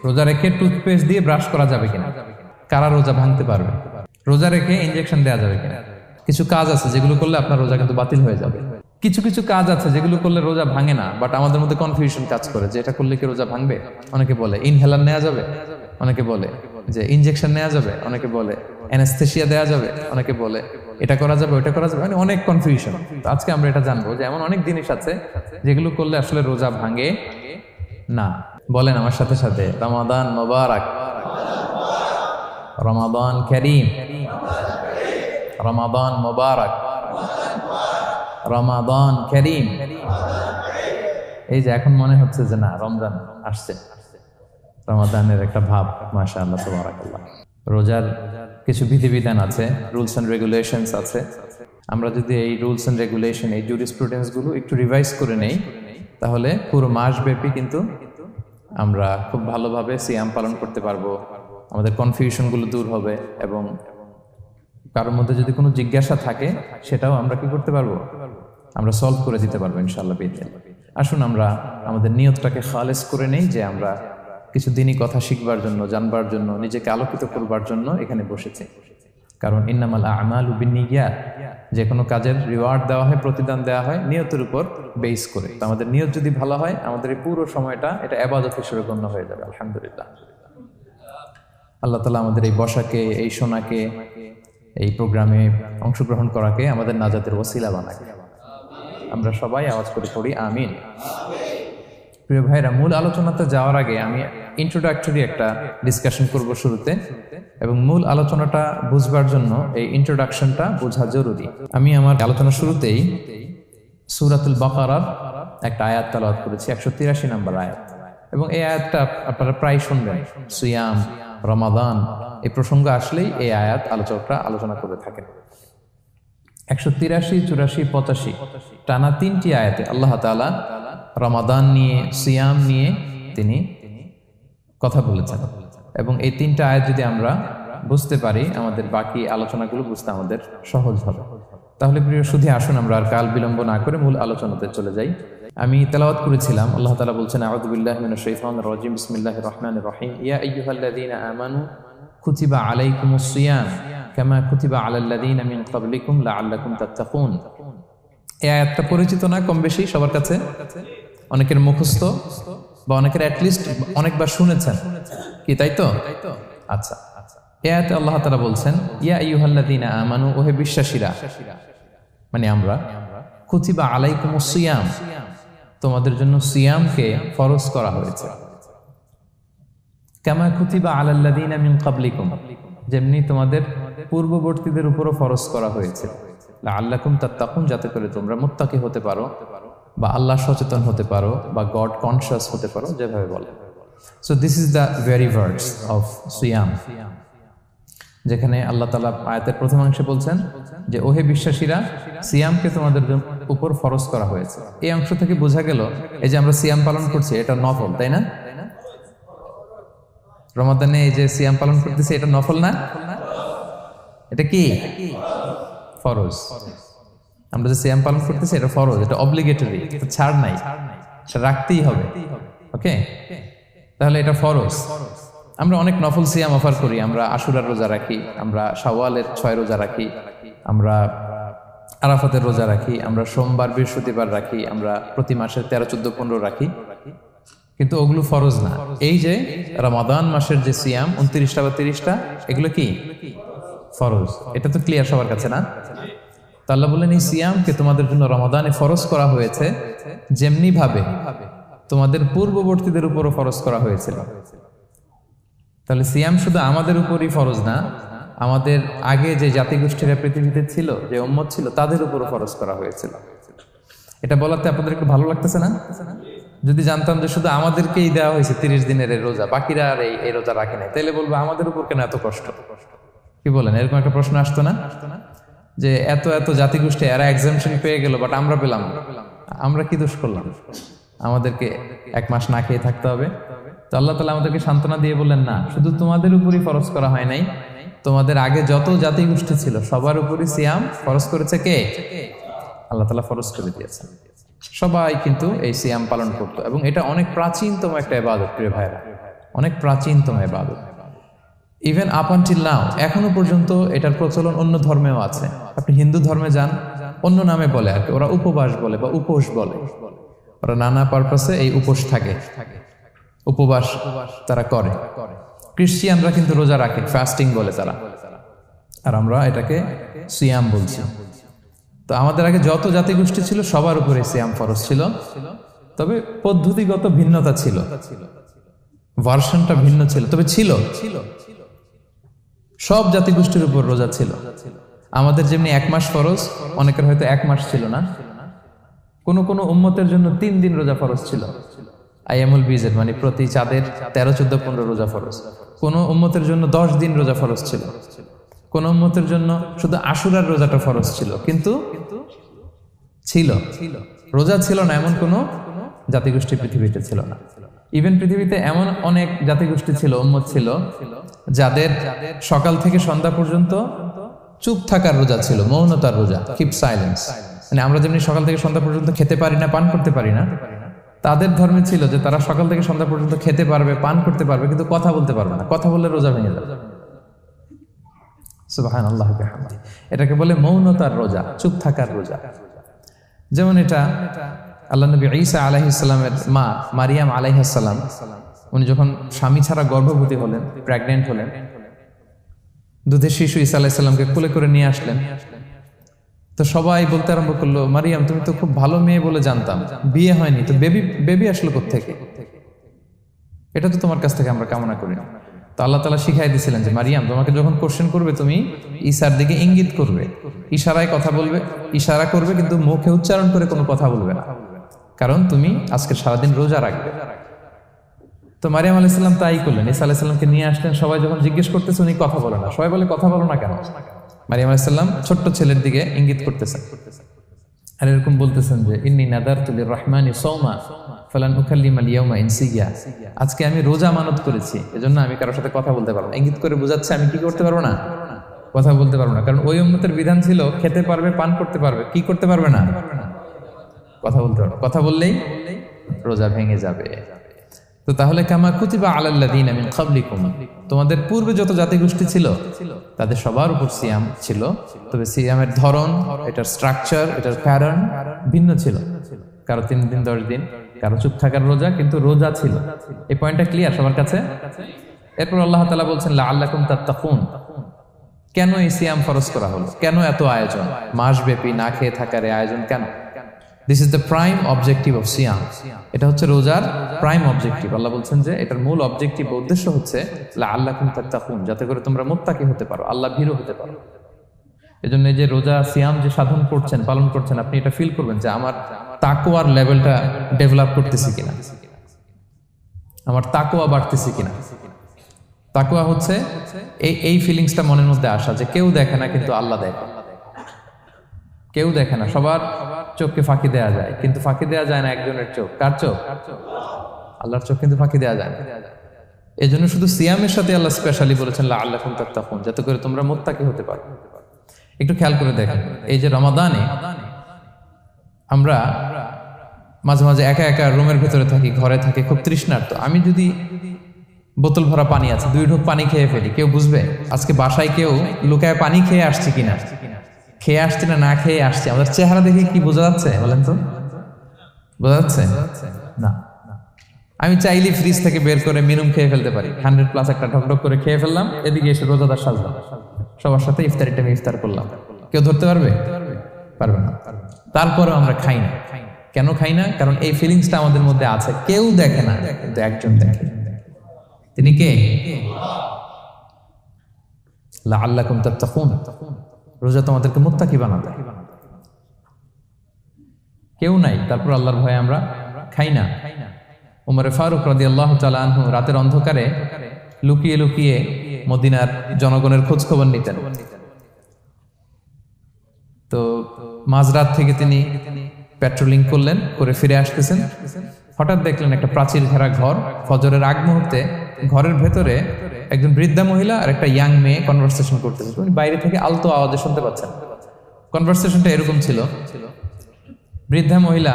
রোজা রেখে টুথপেস্ট দিয়ে ব্রাশ করা যাবে কিনা, কারা রোজা ভাঙতে পারবে, রোজা রেখে ইনজেকশন দেওয়া যাবে কিনা। কিছু কাজ আছে যেগুলো করলে আপনার রোজা কিন্তু বাতিল হয়ে যাবে। কিছু কিছু কাজ আছে যেগুলো করলে রোজা ভাঙে না, বাট আমাদের মধ্যে কনফিউশন কাজ করে যে এটা করলে কি রোজা ভাঙবে। অনেকে বলে ইনহেলার নেওয়া যাবে, অনেকে বলে যে ইনজেকশন নেওয়া যাবে, অনেকে বলে অ্যানেস্থেসিয়া দেওয়া যাবে, অনেকে বলে এটা করা যাবে ওটা করা যাবে, মানে অনেক কনফিউশন। তো আজকে আমরা এটা জানবো যে এমন অনেক জিনিস আছে যেগুলো করলে আসলে রোজা ভাঙে না। বলেন আমার সাথে সাথে, রমাদান মোবারক, রমাদান কারীম, রমাদান মোবারক, রমাদান কারীম। এই যে এখন মনে হচ্ছে যে না রমজান আসছে, রমাদানের একটা ভাব, মাশাআল্লাহ তাবারাকাল্লাহ। রোজার কিছু বিধিবিধান আছে, রুলস এন্ড রেগুলেশনস আছে। আমরা যদি এই রুলস এন্ড রেগুলেশন, এই জুরিসপ্রুডেন্স গুলো একটু রিভাইজ করে নেই, তাহলে পুরো মাস ব্যাপী কিন্তু আমরা খুব ভালোভাবে সিয়াম পালন করতে পারবো। আমাদের কনফিউশন গুলো দূর হবে এবং কারোর মধ্যে যদি কোনো জিজ্ঞাসা থাকে সেটাও আমরা কি করতে পারবো, আমরা সলভ করে দিতে পারবো ইনশাআল্লাহ বিইذنিল্লাহ। আসুন আমরা আমাদের নিয়তটাকে খালেস করে নেই যে আমরা কিছু দিনই কথা শিখবার জন্য, জানবার জন্য, নিজেকে আলোকিত করবার জন্য এখানে বসেছি। কারণ ইন্নামাল আমালু বিন্নিয়াত, যে কোনো কাজের রিওয়ার্ড দেওয়া হয়, প্রতিদান দেওয়া হয় নিয়তের উপর বেস করে। তো আমাদের নিয়ত যদি ভালো হয়, আমাদের এই পুরো সময়টা এটা ইবাদত হিসেবে গণ্য হয়ে যাবে আলহামদুলিল্লাহ। আল্লাহ তাআলা আমাদের এই বসাকে, এই শোনাকে, এই প্রোগ্রামে অংশগ্রহণ করাকে আমাদের নাজাতের ওসিলা বানাক। আমরা সবাই আওয়াজ করে পড়ি আমিন। প্রিয় ভাইরা, মূল আলোচনাতে যাওয়ার আগে আমি ইন্ট্রোডাক্টরি একটা ডিসকাশন করব শুরুতে, এবং মূল আলোচনাটা বুঝবার জন্য এই ইন্ট্রোডাকশনটা বোঝা জরুরি। আমি আমার আলোচনার শুরুতেই সূরাতুল বাকারার একটা আয়াত তেলাওয়াত করেছি, 183 নম্বর আয়াত, এবং এই আয়াতটা আপনারা প্রায় শুনবেন। সিয়াম, রমাদান এই প্রসঙ্গ আসলেই এই আয়াত আলোচকরা আলোচনা করে থাকেন। 183, 84, 85 টানা 3টি আয়াতে আল্লাহ তাআলা রমাদান নিয়ে, সিয়াম নিয়ে তিনি কথা বলেছেন, এবং এই 3টা আয়াত যদি আমরা বুঝতে পারি, আমাদের বাকি আলোচনাগুলো বুঝতে আমাদের সহজ হবে। তাহলে প্রিয় সুধী, আসুন আমরা আর কাল বিলম্ব না করে মূল আলোচনাতে চলে যাই। আমি তেলাওয়াত করেছিলাম, আল্লাহ তাআলা বলছেন, আউযু বিল্লাহি মিনাশ শাইতানির রাজিম, বিসমিল্লাহির রহমানির রহিম, ইয়া আইয়ুহাল্লাযীনা আমানু কুতিবা আলাইকুমুস সিয়াম কামা কুতিবা আলাল্লাযীনা মিন ক্বাবলিকুম লাআল্লাকুম তাত্তাকুন। এই আয়াতটা পরিচিত না কম বেশি সবার কাছে? অনেকের মুখস্থ বা অনেকের অ্যাটলিস্ট অনেকবার শুনেছেন কি, তাই তো? আচ্ছা, এই আয়াতে আল্লাহ তাআলা বলছেন, ইয়া আইয়ুহাল্লাযীনা আমানু, ওহে বিশ্বাসীরা, মানে আমরা, কুতিবা আলাইকুমুস সিয়াম, তোমাদের জন্য সিয়ামকে ফরজ করা হয়েছে, কামা কুতিবা আলাল্লাযীনা মিন ক্বাবলিকুম, যেমনি তোমাদের পূর্ববর্তীদের উপরও ফরজ করা হয়েছে, লাআল্লাকুম তাত্তাকুন, যাতে করে তোমরা মুত্তাকি হতে পারো বা আল্লাহ সচেতন হতে পারো বা গড কনশিয়াস হতে পারো, যেভাবে বলে। So this is the very verse of সিয়াম, যেখানে আল্লাহ তাআলা আয়াতের প্রথমাংশে বলছেন যে ওহে বিশ্বাসীরা, সিয়ামকে তোমাদের উপর ফরজ করা হয়েছে। এই অংশ থেকে বোঝা গেল এই যে আমরা সিয়াম পালন করছি এটা নফল, তাই না? রমাদানে এই যে সিয়াম পালন করতেছি এটা নফল না, এটা কি ফরজ। আমরা যে সিয়াম পালন করতেছি এটা ফরজ, এটা অব্লিগেটরি, এটা ছাড় নাই, সেটা রাখতেই হবে। ওকে, তাহলে এটা ফরজ। আমরা অনেক নফল সিয়াম অফার করি, আমরা আশুরার রোজা রাখি, আমরা শাওয়ালের 6 রোজা রাখি, আমরা আরাফাতের রোজা রাখি, আমরা সোমবার বৃহস্পতিবার রাখি, আমরা প্রতি মাসের 13, 14, 15 রাখি, কিন্তু ওগুলো ফরজ না। এই যে রমাদান মাসের যে সিয়াম 29টা বা 30টা, এগুলো কি ফরজ? এটা তো ক্লিয়ার সবার কাছে না? তো আল্লাহ বললেন এই সিয়ামকে তোমাদের জন্য রমাদানে ফরজ করা হয়েছে, যেমনি ভাবে তোমাদের পূর্ববর্তীদের উপরও ফরজ করা হয়েছিল। তাহলে সিয়াম শুধু আমাদের উপরই ফরজ না, আমাদের আগে যে জাতিগোষ্ঠীরা পৃথিবীতে ছিল, যে উম্মত ছিল, তাদের উপরও ফরজ করা হয়েছিল। এটা বলাতে আপনাদের একটু ভালো লাগতেছে না? যদি জানতাম যে শুধু আমাদেরকেই দেওয়া হয়েছে 30 দিনের এই রোজা, বাকিরা আর এই রোজা রাখে নাই, তাহলে বলবো আমাদের উপর কেন এত কষ্ট? কি বলেন? এরকম একটা প্রশ্ন আসতো না যে এত এত জাতিগোষ্ঠী এরা এক্সামশন পেয়ে গেল, বাট আমরা পেলাম না, আমরা কি দোষ করলাম? আমাদেরকে 1 মাস না খেয়ে থাকতে হবে? তো আল্লাহ তাআলা আমাদেরকে সান্ত্বনা দিয়ে বললেন, না, শুধু তোমাদের উপরই ফরজ করা হয় নাই, তোমাদের আগে যত জাতিগোষ্ঠী ছিল সবার উপরই সিয়াম ফরজ করেছে কে? আল্লাহ তাআলা ফরজ করে দিয়েছেন। সবাই কিন্তু এই সিয়াম পালন করতো, এবং এটা অনেক প্রাচীনতম একটা ইবাদত প্রিয় ভাইরা। অনেক প্রাচীনতম ইবাদত। ইভেন আপ আনটিল নাও, এখনো পর্যন্ত এটার প্রচলন অন্য ধর্মেও আছে। আপনি হিন্দু ধর্মে যান, অন্য নামে বলে আর কি, ওরা উপবাস বলে বা উপোস বলে। ওরা নানা পারপাসে এই উপোস থাকে, উপবাস তারা করে। ক্রিশ্চিয়ানরা কিন্তু রোজা রাখে, ফাস্টিং বলে তারা, আর আমরা এটাকে সিয়াম বলছি। তো আমাদের আগে যত জাতিগোষ্ঠী ছিল সবার উপরে সিয়াম ফরজ ছিল, তবে পদ্ধতিগত ভিন্নতা ছিল, ভার্সনটা ভিন্ন ছিল, তবে ছিল। সব জাতিগোষ্ঠীর উপর রোজা ছিল। আমাদের যেমনি 1 মাস ফরজ, অনেকের হয়তো 1 মাস ছিল না। কোন কোন উম্মতের জন্য 3 দিন রোজা ফরজ ছিল, আইয়ামুল বীজের, মানে প্রতি চাঁদের 13, 14, 15 রোজা ফরজ। কোন উম্মতের জন্য 10 দিন রোজা ফরজ ছিল, কোন উম্মতের জন্য শুধু আশুরার রোজাটা ফরজ ছিল। কিন্তু ছিল, রোজা ছিল না এমন কোন জাতিগোষ্ঠী পৃথিবীতে ছিল না। ইভেন পৃথিবীতে এমন অনেক জাতিগোষ্ঠী ছিল, উম্মত ছিল, যাদের সকাল থেকে সন্ধ্যা পর্যন্ত চুপ থাকার রোজা ছিল, মৌনতার রোজা, কিপ সাইলেন্স। মানে আমরা যেমনি সকাল থেকে সন্ধ্যা পর্যন্ত খেতে পারি না, পান করতে পারি না, তাদের ধর্মে ছিল যে তারা সকাল থেকে সন্ধ্যা পর্যন্ত খেতে পারবে, পান করতে পারবে, কিন্তু কথা বলতে পারবে না। কথা বললে রোজা ভেঙে যাবে। সুবহানাল্লাহ বিহামদিহি। এটাকে বলে মৌনতার রোজা, চুপ থাকার রোজা। যেমন এটা আল্লাহ নবী ঈসা আলাইহিস সালামের মা মারিয়াম আলাইহিস সালাম, উনি যখন স্বামী ছাড়া গর্ভবতী হলেন, প্রেগন্যান্ট হলেন, দুধের শিশু ঈসা আলাইহিস সালামকে কোলে করে নিয়ে আসলেন। তো সবাই বলতে আরম্ভ করলো, মারিয়াম তুমি তো খুব ভালো মেয়ে বলে জানতাম, বিয়ে হয়নি, তো বেবি আসলো কোত্থেকে? এটা তো তোমার কাছ থেকে আমরা কামনা করি না। তো আল্লাহ তাআলা শিখাই দিয়েছিলেন যে মারিয়াম, তোমাকে যখন কোশ্চেন করবে তুমি ঈসার দিকে ইঙ্গিত করবে, ইশারায় কথা বলবে, ইশারা করবে, কিন্তু মুখে উচ্চারণ করে কোনো কথা বলবে না, কারণ তুমি আজকে সারাদিন রোজা রাখবে। তো মারিয়াম আলাইহিস সালাম তাই করলেন, ঈসা আলাইহিস সালামকে নিয়ে আসলেন। সবাই যখন জিজ্ঞেস করতেছে উনি কথা বলে না, সবাই বলে কথা বলো না কেন? মারিয়াম আলাইহিস সালাম ছোট্ট ছেলের দিকে ইঙ্গিত করতেছেন আর এরকম বলতেছেন যে ইন্নী নাদারতু লির-রহমানি সাওমা ফালান উকাল্লিমাল ইয়াওমা ইনসিয়া, আজকে আমি রোজা মানত করেছি, এজন্য আমি কারোর সাথে কথা বলতে পারবো না। ইঙ্গিত করে বোঝাচ্ছে আমি কি করতে পারবো না, কথা বলতে পারবো না। কারণ ওই উম্মতের বিধান ছিল খেতে পারবে, পান করতে পারবে, কি করতে পারবে না, কথা বলতে পারবে। কথা বললেই রোজা ভেঙে যাবে। তো তাহলে কামা কুতিবা আলাল্লাযিনা মিন ক্বাবলিকুম, তোমাদের পূর্বে যত জাতিগোষ্ঠী ছিল তাদের সবার উপর সিয়াম ছিল, তবে সিয়ামের ধরন, এটার স্ট্রাকচার, এটার প্যাটার্ন ভিন্ন ছিল। কারো 3 দিন 10 দিন, কারো চুপ থাকার রোজা, কিন্তু রোজা ছিল। এই পয়েন্টটা ক্লিয়ার সবার কাছে? এরপর আল্লাহ তাআলা বলছেন লাআল্লাকুম তাত্তাকুন, কেন এই সিয়াম ফরজ করা হলো, কেন এত আয়োজন, মাসব্যাপী না খেয়ে থাকার এই আয়োজন কেন? This is the prime objective of সিয়াম। এটা হচ্ছে রোজার প্রাইম অবজেক্টিভ। আল্লাহ বলছেন যে এটার মূল অবজেক্টিভ, উদ্দেশ্য হচ্ছে লাআল্লাকুম তাত্তাকুন, যাতে করে তোমরা মুত্তাকি হতে পারো, আল্লাহ ভীরু হতে পারো। এজন্য এই যে রোজা সিয়াম যে সাধন করছেন, পালন করছেন, আপনি এটা ফিল করবেন যে আমার তাকওয়ার লেভেলটা ডেভেলপ করতেছি কিনা, আমার তাকওয়া বাড়তেছি কিনা। তাকওয়া হচ্ছে এই ফিলিংসটা মনের মধ্যে আসা যে কেউ দেখে না কিন্তু আল্লাহ দেখে। কেউ দেখে না, সবার চোখকে ফাঁকি দেয়া যায়, কিন্তু ফাঁকি দেয়া যায় না একজনের চোখ। কার চোখ? আল্লাহর চোখ কিন্তু ফাঁকি দেয়া যায় না। এই জন্য শুধু সিয়ামের সাথে আল্লাহ স্পেশালি বলেছেন লাআল্লাকুম তাত্তাকুন, যাতে করে তোমরা মুত্তাকি হতে পারো। একটু খেয়াল করে দেখেন, এই যে রমাদানে আমরা মাঝে মাঝে একা একা রুমের ভেতরে থাকি, ঘরে থাকি, খুব তৃষ্ণার্ত। আমি যদি বোতল ভরা পানি আছে 2 ঢোক পানি খেয়ে ফেলি, কেউ বুঝবে? আজকে বাসায় কেউ লুকায় পানি খেয়ে আসছে কিনা, খেয়ে আসছে না খেয়ে আসছে, আমাদের চেহারা দেখে কি বোঝা যাচ্ছে বলেন তো? বোঝা যাচ্ছে না। আমি চাইলে ফ্রিজ থেকে বের করে মিনুম খেয়ে ফেলতে পারি, 100+ একটা ঢকঢক করে খেয়ে ফেললাম, এদিকে এসে রোজাদার সাজলাম, সবার সাথে ইফতারি টাইমে ইফতার করলাম। কেউ ধরতে পারবে? পারবে না। তারপরেও আমরা খাই না। কেন খাই না? কারণ এই ফিলিংসটা আমাদের মধ্যে আছে। কেউ দেখে না, কিন্তু একজন দেখে। তিনি কে? লাআল্লাকুম তাত্তাকুন, রোজা তোমাদেরকে মুত্তাকি বানাবে। কেউ নাই, তারপর আল্লাহর ভয়ে আমরা খাই না। উমরে ফারুক রাদিয়াল্লাহু তাআলা আনহু রাতের অন্ধকারে লুকিয়ে লুকিয়ে মদিনার জনগণের খোঁজ খবর নিতেন। তো মাঝরাত থেকে তিনি পেট্রোলিং করলেন, করে ফিরে আসতেছেন, হঠাৎ দেখলেন একটা প্রাচীর ঘেরা ঘর। ফজরের আগ মুহূর্তে ঘরের ভেতরে একজন বৃদ্ধা মহিলা আর একটা ইয়াং মেয়ে কনভারসেশন করতেছে। উনি বাইরে থেকে আলতো আওয়াজে শুনতে পাচ্ছেন। কনভারসেশনটা এরকম ছিল, বৃদ্ধা মহিলা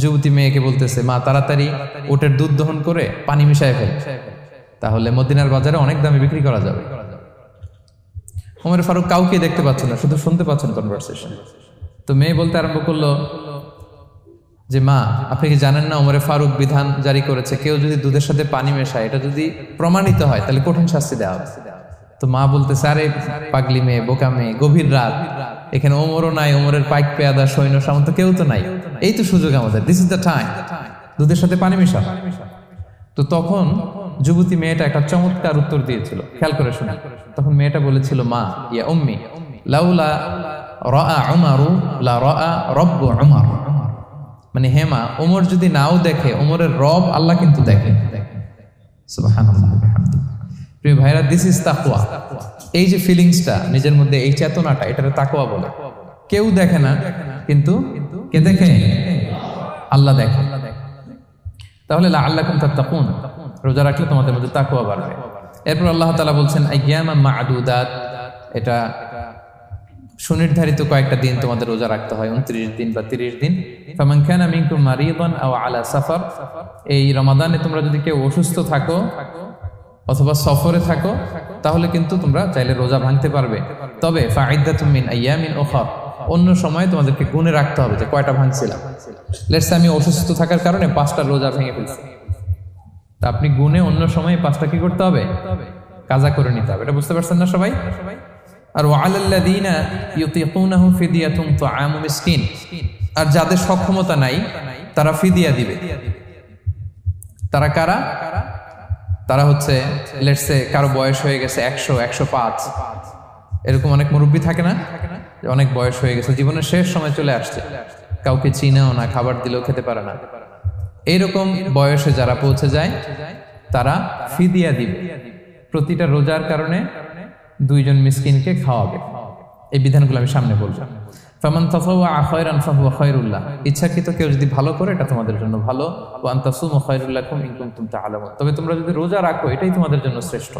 যুবতী মেয়েকে বলতেছে, মা তাড়াতাড়ি উটের দুধ দহন করে পানি মিশায় ফেল। তাহলে মদিনার বাজারে অনেক দামে বিক্রি করা যাবে। ওমর ফারুক কাউকে দেখতে পাচ্ছেন না, শুধু শুনতে পাচ্ছেন কনভারসেশন। তো মেয়ে বলতে আরম্ভ করলো যে মা, আপনি কি জানেন না ওমর ফারুক বিধান জারি করেছে, কেউ যদি দুধের সাথে পানি মেশায়, এটা যদি প্রমাণিত হয় তাহলে কঠিন শাস্তি দেওয়া হবে। তো মা বলতেছে, আরে পাগলি মেয়ে, বোকা মেয়ে, গভীর রাত, এখানে ওমরও নাই, ওমরের পাইক পেয়াদা সৈন্য সামন্ত কেউ তো নাই, এই তো সুযোগ আমাদের, দিস ইজ দ্য টাইম, দুধের সাথে পানি মেশা। তো তখন যুবতী মেয়েটা একটা চমৎকার উত্তর দিয়েছিল, খেয়াল করে শুনে। তখন মেয়েটা বলেছিল, মা ইয়া উম্মি লাউলা রাআ উমারু লা রাআ রব্বু উমর, মানে হে মা, ওমর যদি নাও দেখে, ওমরের রব আল্লাহ কিন্তু দেখে। সুবহানাল্লাহ বিহামদিহি। প্রিয় ভাইরা, দিস ইজ তাকওয়া। এই যে ফিলিংসটা নিজের মধ্যে, এই চেতনাটা, এটারে তাকওয়া বলে। কেউ দেখে না, কিন্তু কে দেখে? আল্লাহ দেখে। তাহলে লাআল্লাকুম তাত্তাকুন, রোজা রাখলে তোমাদের মধ্যে তাকওয়া বাড়বে। এরপর আল্লাহ তাআলা বলছেন আইয়ামান মা'দুদাত, এটা সুনির্ধারিত কয়েকটা দিন তোমাদের রোজা রাখতে হয়, 29 দিন বা 30 দিন। ফামান কানা মিনকুম মারিদান আও আলা সাফার, এই রমাদানে তোমরা যদি কেউ অসুস্থ থাকো অথবা সফরে থাকো, তাহলে কিন্তু তোমরা চাইলে রোজা ভাঙতে পারবে। তবে ফাইদ্দাতুম মিন আইয়ামিন উখর, অন্য সময় তোমাদেরকে গুণে রাখতে হবে যে কয়টা ভাঙছিলাম। লেটস সে আমি অসুস্থ থাকার কারণে 5টা রোজা ভেঙে ফেলছি, তা আপনি গুণে অন্য সময় 5টা কি করতে হবে? কাজা করে নিতে হবে। এটা বুঝতে পারছেন না সবাই? আর ওয়ালাল্লাযীনা ইউতিকুনাহু ফিদিয়াতুন তুআমু মিসকিন, আর যাদের সক্ষমতা নাই তারা ফিদিয়া দিবে। তারা কারা? তারা হচ্ছে লেটস সে কারো বয়স হয়ে গেছে 100, 105, এরকম অনেক মুরব্বী থাকে না, অনেক বয়স হয়ে গেছে, জীবনের শেষ সময় চলে আসছে, কাউকে চিনাও না, খাবার দিলেও খেতে পারে না, এইরকম বয়সে যারা পৌঁছে যায় তারা ফিদিয়া দিবে। প্রতিটা রোজার কারণে 2 জন মিসকিনকে খাওয়াবে। এই বিধানগুলো আমি সামনে বলবো। ফামান তাতাওয়া খায়রান ফাহুয়া খায়রুল লাহ, ইচ্ছাকৃত কেউ যদি ভালো করে এটা তোমাদের জন্য ভালো। ওয়া আন তাসুমু খায়রুল লাকুম ইন কুনতুম তা'লামুন, তবে তোমরা যদি রোজা রাখো এটাই তোমাদের জন্য শ্রেষ্ঠ।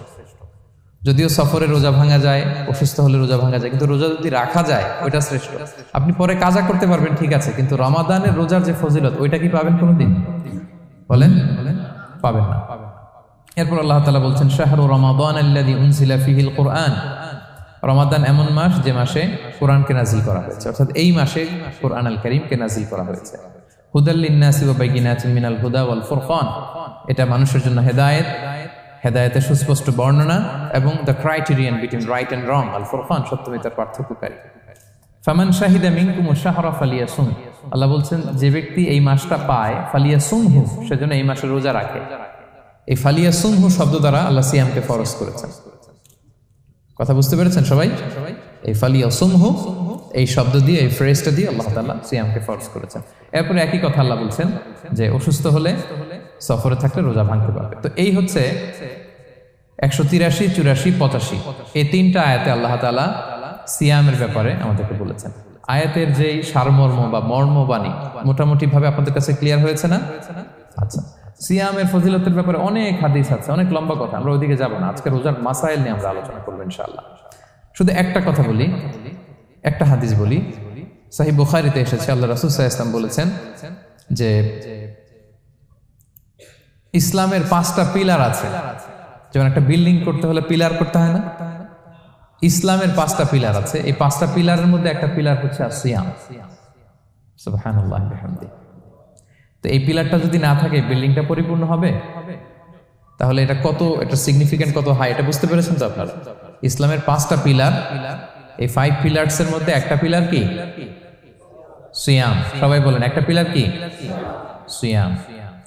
যদিও সফরে রোজা ভাঙা যায়, অসুস্থ হলে রোজা ভাঙা যায়, কিন্তু রোজা যদি রাখা যায় ওইটা শ্রেষ্ঠ। আপনি পরে কাজা করতে পারবেন, ঠিক আছে, কিন্তু রমাদানের রোজার যে ফজিলত ওইটা কি পাবেন কোনোদিন? বলেন, পাবেন না। এরপর আল্লাহ তাআলা বলছেন শাহরু রমাদান আল্লাযী উনজিলা ফীহিল কুরআন, রমাদান এমন মাস যে মাসে কোরআনকে নাজিল করা হয়েছে, অর্থাৎ এই মাসে কোরআন আল কারীমকে নাজিল করা হয়েছে। হুদাল লিন-নাসি ওয়া বাইয়িনাতিন মিনাল হুদা ওয়াল ফুরকান, এটা মানুষের জন্য হেদায়েত, হেদায়েতের সুস্পষ্ট বর্ণনা, এবং the criterion between right and wrong, আল ফুরকান সত্যমিতার পার্থক্যকারী। ফামান শাহিদা মিনকুমুশ শাহরা ফালিয়াসুম, আল্লাহ বলছেন যে ব্যক্তি এই মাসটা পায়, ফালিয়াসুমহু, সেজন্য এই মাসে রোজা রাখে। এই ফালিয়াসুমহু শব্দ দ্বারা আল্লাহ সিয়ামকে ফরজ করেছেন। কথা বুঝতে পেরেছেন সবাই? এই ফালিয়াসুমহু এই শব্দ দিয়ে, এই ফ্রেজটা দিয়ে আল্লাহ তাআলা সিয়ামকে ফরজ করেছেন। এরপরে একই কথা আল্লাহ বলছেন যে অসুস্থ হলে, সফরে থাকলে রোজা ভাঙতে পারবে। তো এই হচ্ছে 183, 84, 85 এই 3টা আয়াতে আল্লাহ তাআলা সিয়ামের ব্যাপারে আমাদেরকে বলেছেন। আয়াতের যেই সারমর্ম বা মর্মবাণী মোটামুটি ভাবে আপনাদের কাছে ক্লিয়ার হয়েছে না? আচ্ছা, সিয়ামের ফজিলতের ব্যাপারে অনেক হাদিস আছে, অনেক লম্বা কথা, আমরা ওইদিকে যাব না। আজকে রোজার মাসাইল নিয়ে আমরা আলোচনা করবো ইনশাআল্লাহ। শুধু একটা কথা বলি, একটা হাদিস বলি। সহিহ বুখারীতে এসেছে, আল্লাহ রাসূল সাল্লাল্লাহু আলাইহি ওয়াসাল্লাম বলেছেন যে ইসলামের 5টা পিলার আছে। যেমন একটা বিল্ডিং করতে হলে পিলার করতে হয় না? ইসলামের 5টা পিলার আছে। এই 5টা পিলারের মধ্যে একটা পিলার হচ্ছে সিয়াম। সুবহানাল্লাহ বিহামদিহি। তো এই পিলারটা যদি না থাকে বিল্ডিংটা পরিপূর্ণ হবে? তাহলে এটা কত, এটা সিগনিফিকেন্ট কত হাই, এটা বুঝতে পেরেছেন তো আপনারা? ইসলামের 5টা পিলার, এই 5 পিলারস এর মধ্যে একটা পিলার কি? সিয়াম। সবাই বলেন, একটা পিলার কি? সিয়াম।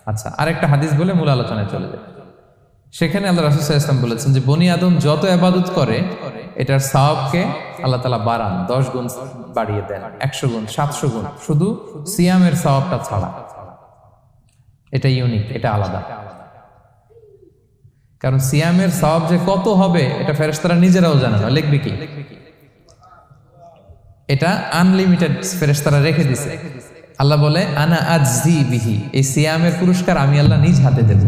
আচ্ছা, আরেকটা হাদিস বলে মূল আলোচনায় চলে যায়। সেখানে আল্লাহ রাসূল সাল্লাল্লাহু আলাইহি ওয়াসাল্লাম বলেছেন যে বনি আদম যত ইবাদত করে এটার সওয়াবকে আল্লাহ তাআলা বাড়ান, 10 গুণ বাড়িয়ে দেন, 100 গুণ, 700 গুণ, শুধু সিয়ামের সওয়াবটা ছাড়া। এটা ইউনিক, এটা আলাদা। কারণ সিয়ামের সওয়াব যে কত হবে এটা ফেরেশতারা নিজেরাও জানে না, লিখবে কি? এটা আনলিমিটেড ফেরেশতারা রেখে দিয়েছে। আল্লাহ বলে আনা আজজি বিহি, এই সিয়ামের পুরস্কার আমি আল্লাহ নিজ হাতে দেব।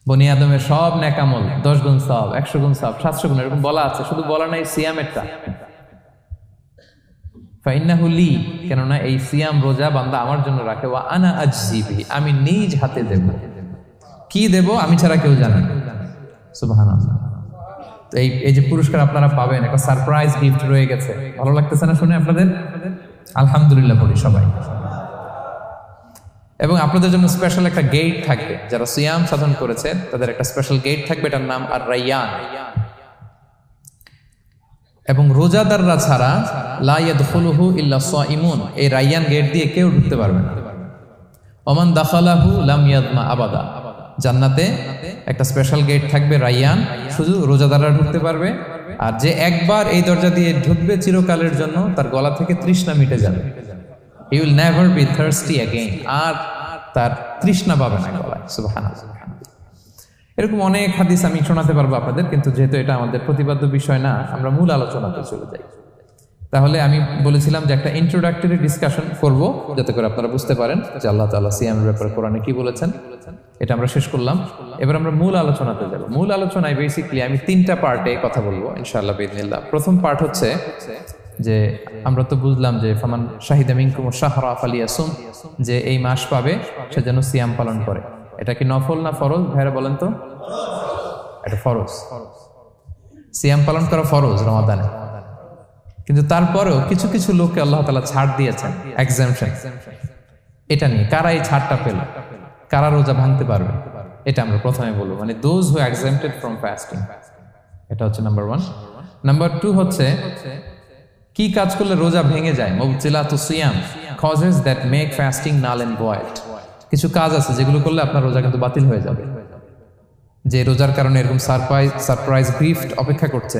বনি আদমের সব নেক আমল 10 গুণ সওয়াব, 100 গুণ সওয়াব, 700 গুণ, এরকম বলা আছে, শুধু বলা নাই সিয়ামেরটা। ফাইন্নাহু লি, কেননা এই সিয়াম রোজা বান্দা আমার জন্য রাখে, ওয়া আনা আজজি বিহি, আমি নিজ হাতে দেব। কি দেব আমি ছাড়া কেউ জানে না। সুবহানাল্লাহ। তো এই যে পুরস্কার আপনারা পাবেন, একটা সারপ্রাইজ গিফট রয়ে গেছে। ভালো লাগতেছে না শুনে আপনাদের? আলহামদুলিল্লাহ বলি সবাই। এবং আপনাদের জন্য স্পেশাল একটা গেট থাকবে, যারা সিয়াম সাধন করেছে তাদের একটা স্পেশাল গেট থাকবে, এটার নাম আর রাইয়ান। এবং রোজাদাররা ছাড়া লা ইয়াদখুলুহু ইল্লা সাইমুন, এই রাইয়ান গেট দিয়ে কেউ ঢুকতে পারবে না। ওমান দাখালাহু লাম ইয়াদমা আবাদা, জান্নাতে একটা স্পেশাল গেট থাকবে রাইয়ান, শুধু রোজাদাররা ঢুকতে পারবে। আর যে একবার এই দরজা দিয়ে ঢুকবে চিরকালের জন্য তার গলা থেকে তৃষ্ণা মিটে যাবে। He will never be thirsty again, আর তার তৃষ্ণা পাবে না গলায়। সুবহানাল্লাহ। এরকম অনেক হাদিস আমি শোনাতে পারবো আপনাদের, কিন্তু যেহেতু এটা আমাদের প্রতিপাদ্য বিষয় না, আমরা মূল আলোচনাতে চলে যাই। তাহলে আমি বলেছিলাম যে একটা ইন্ট্রোডাক্টরি ডিসকাশন করব, যাতে করে আপনারা বুঝতে পারেন যে আল্লাহ তাআলা সিয়ামের ব্যাপারে কোরআনে কি বলেছেন। এটা আমরা শেষ করলাম, এবার আমরা মূল আলোচনাতে যাব। মূল আলোচনায় বেসিক্যালি আমি 3টা পার্টে কথা বলবো ইনশাআল্লাহ বিইذنিল্লাহ। প্রথম পার্ট হচ্ছে যে আমরা তো বুঝলাম যে ফামান শাহিদা মিনকুম শাহরা ফালিয়াসুম, যে এই মাস পাবে সে যেন সিয়াম পালন করে। এটা কি নফল না ফরজ ভাইরা বলেন তো? এটা ফরজ। সিয়াম পালন করা ফরজ রমাদানে, কিন্তু তারপরেও কিছু কিছু লোককে আল্লাহ তাআলা ছাড় দিয়েছেন, এক্সাম্পশন। এটা নিয়ে কারা এই ছাড়টা পেল, কারা রোজা ভাঙতে পারবে, এটা আমরা প্রথমে বলবো। মানে দোজ হু এক্সাম্পটেড ফ্রম ফাস্টিং, এটা হচ্ছে নাম্বার 1। নাম্বার 2 হচ্ছে কি কাজ করলে রোজা ভেঙে যায়। মুবতিলাতুস সিয়াম, causes that make fasting null and void. কিছু কাজ আছে যেগুলো করলে আপনার রোজা কিন্তু বাতিল হয়ে যাবে। যে রোজার কারণে এরকম সারপ্রাইজ গিফট অপেক্ষা করছে,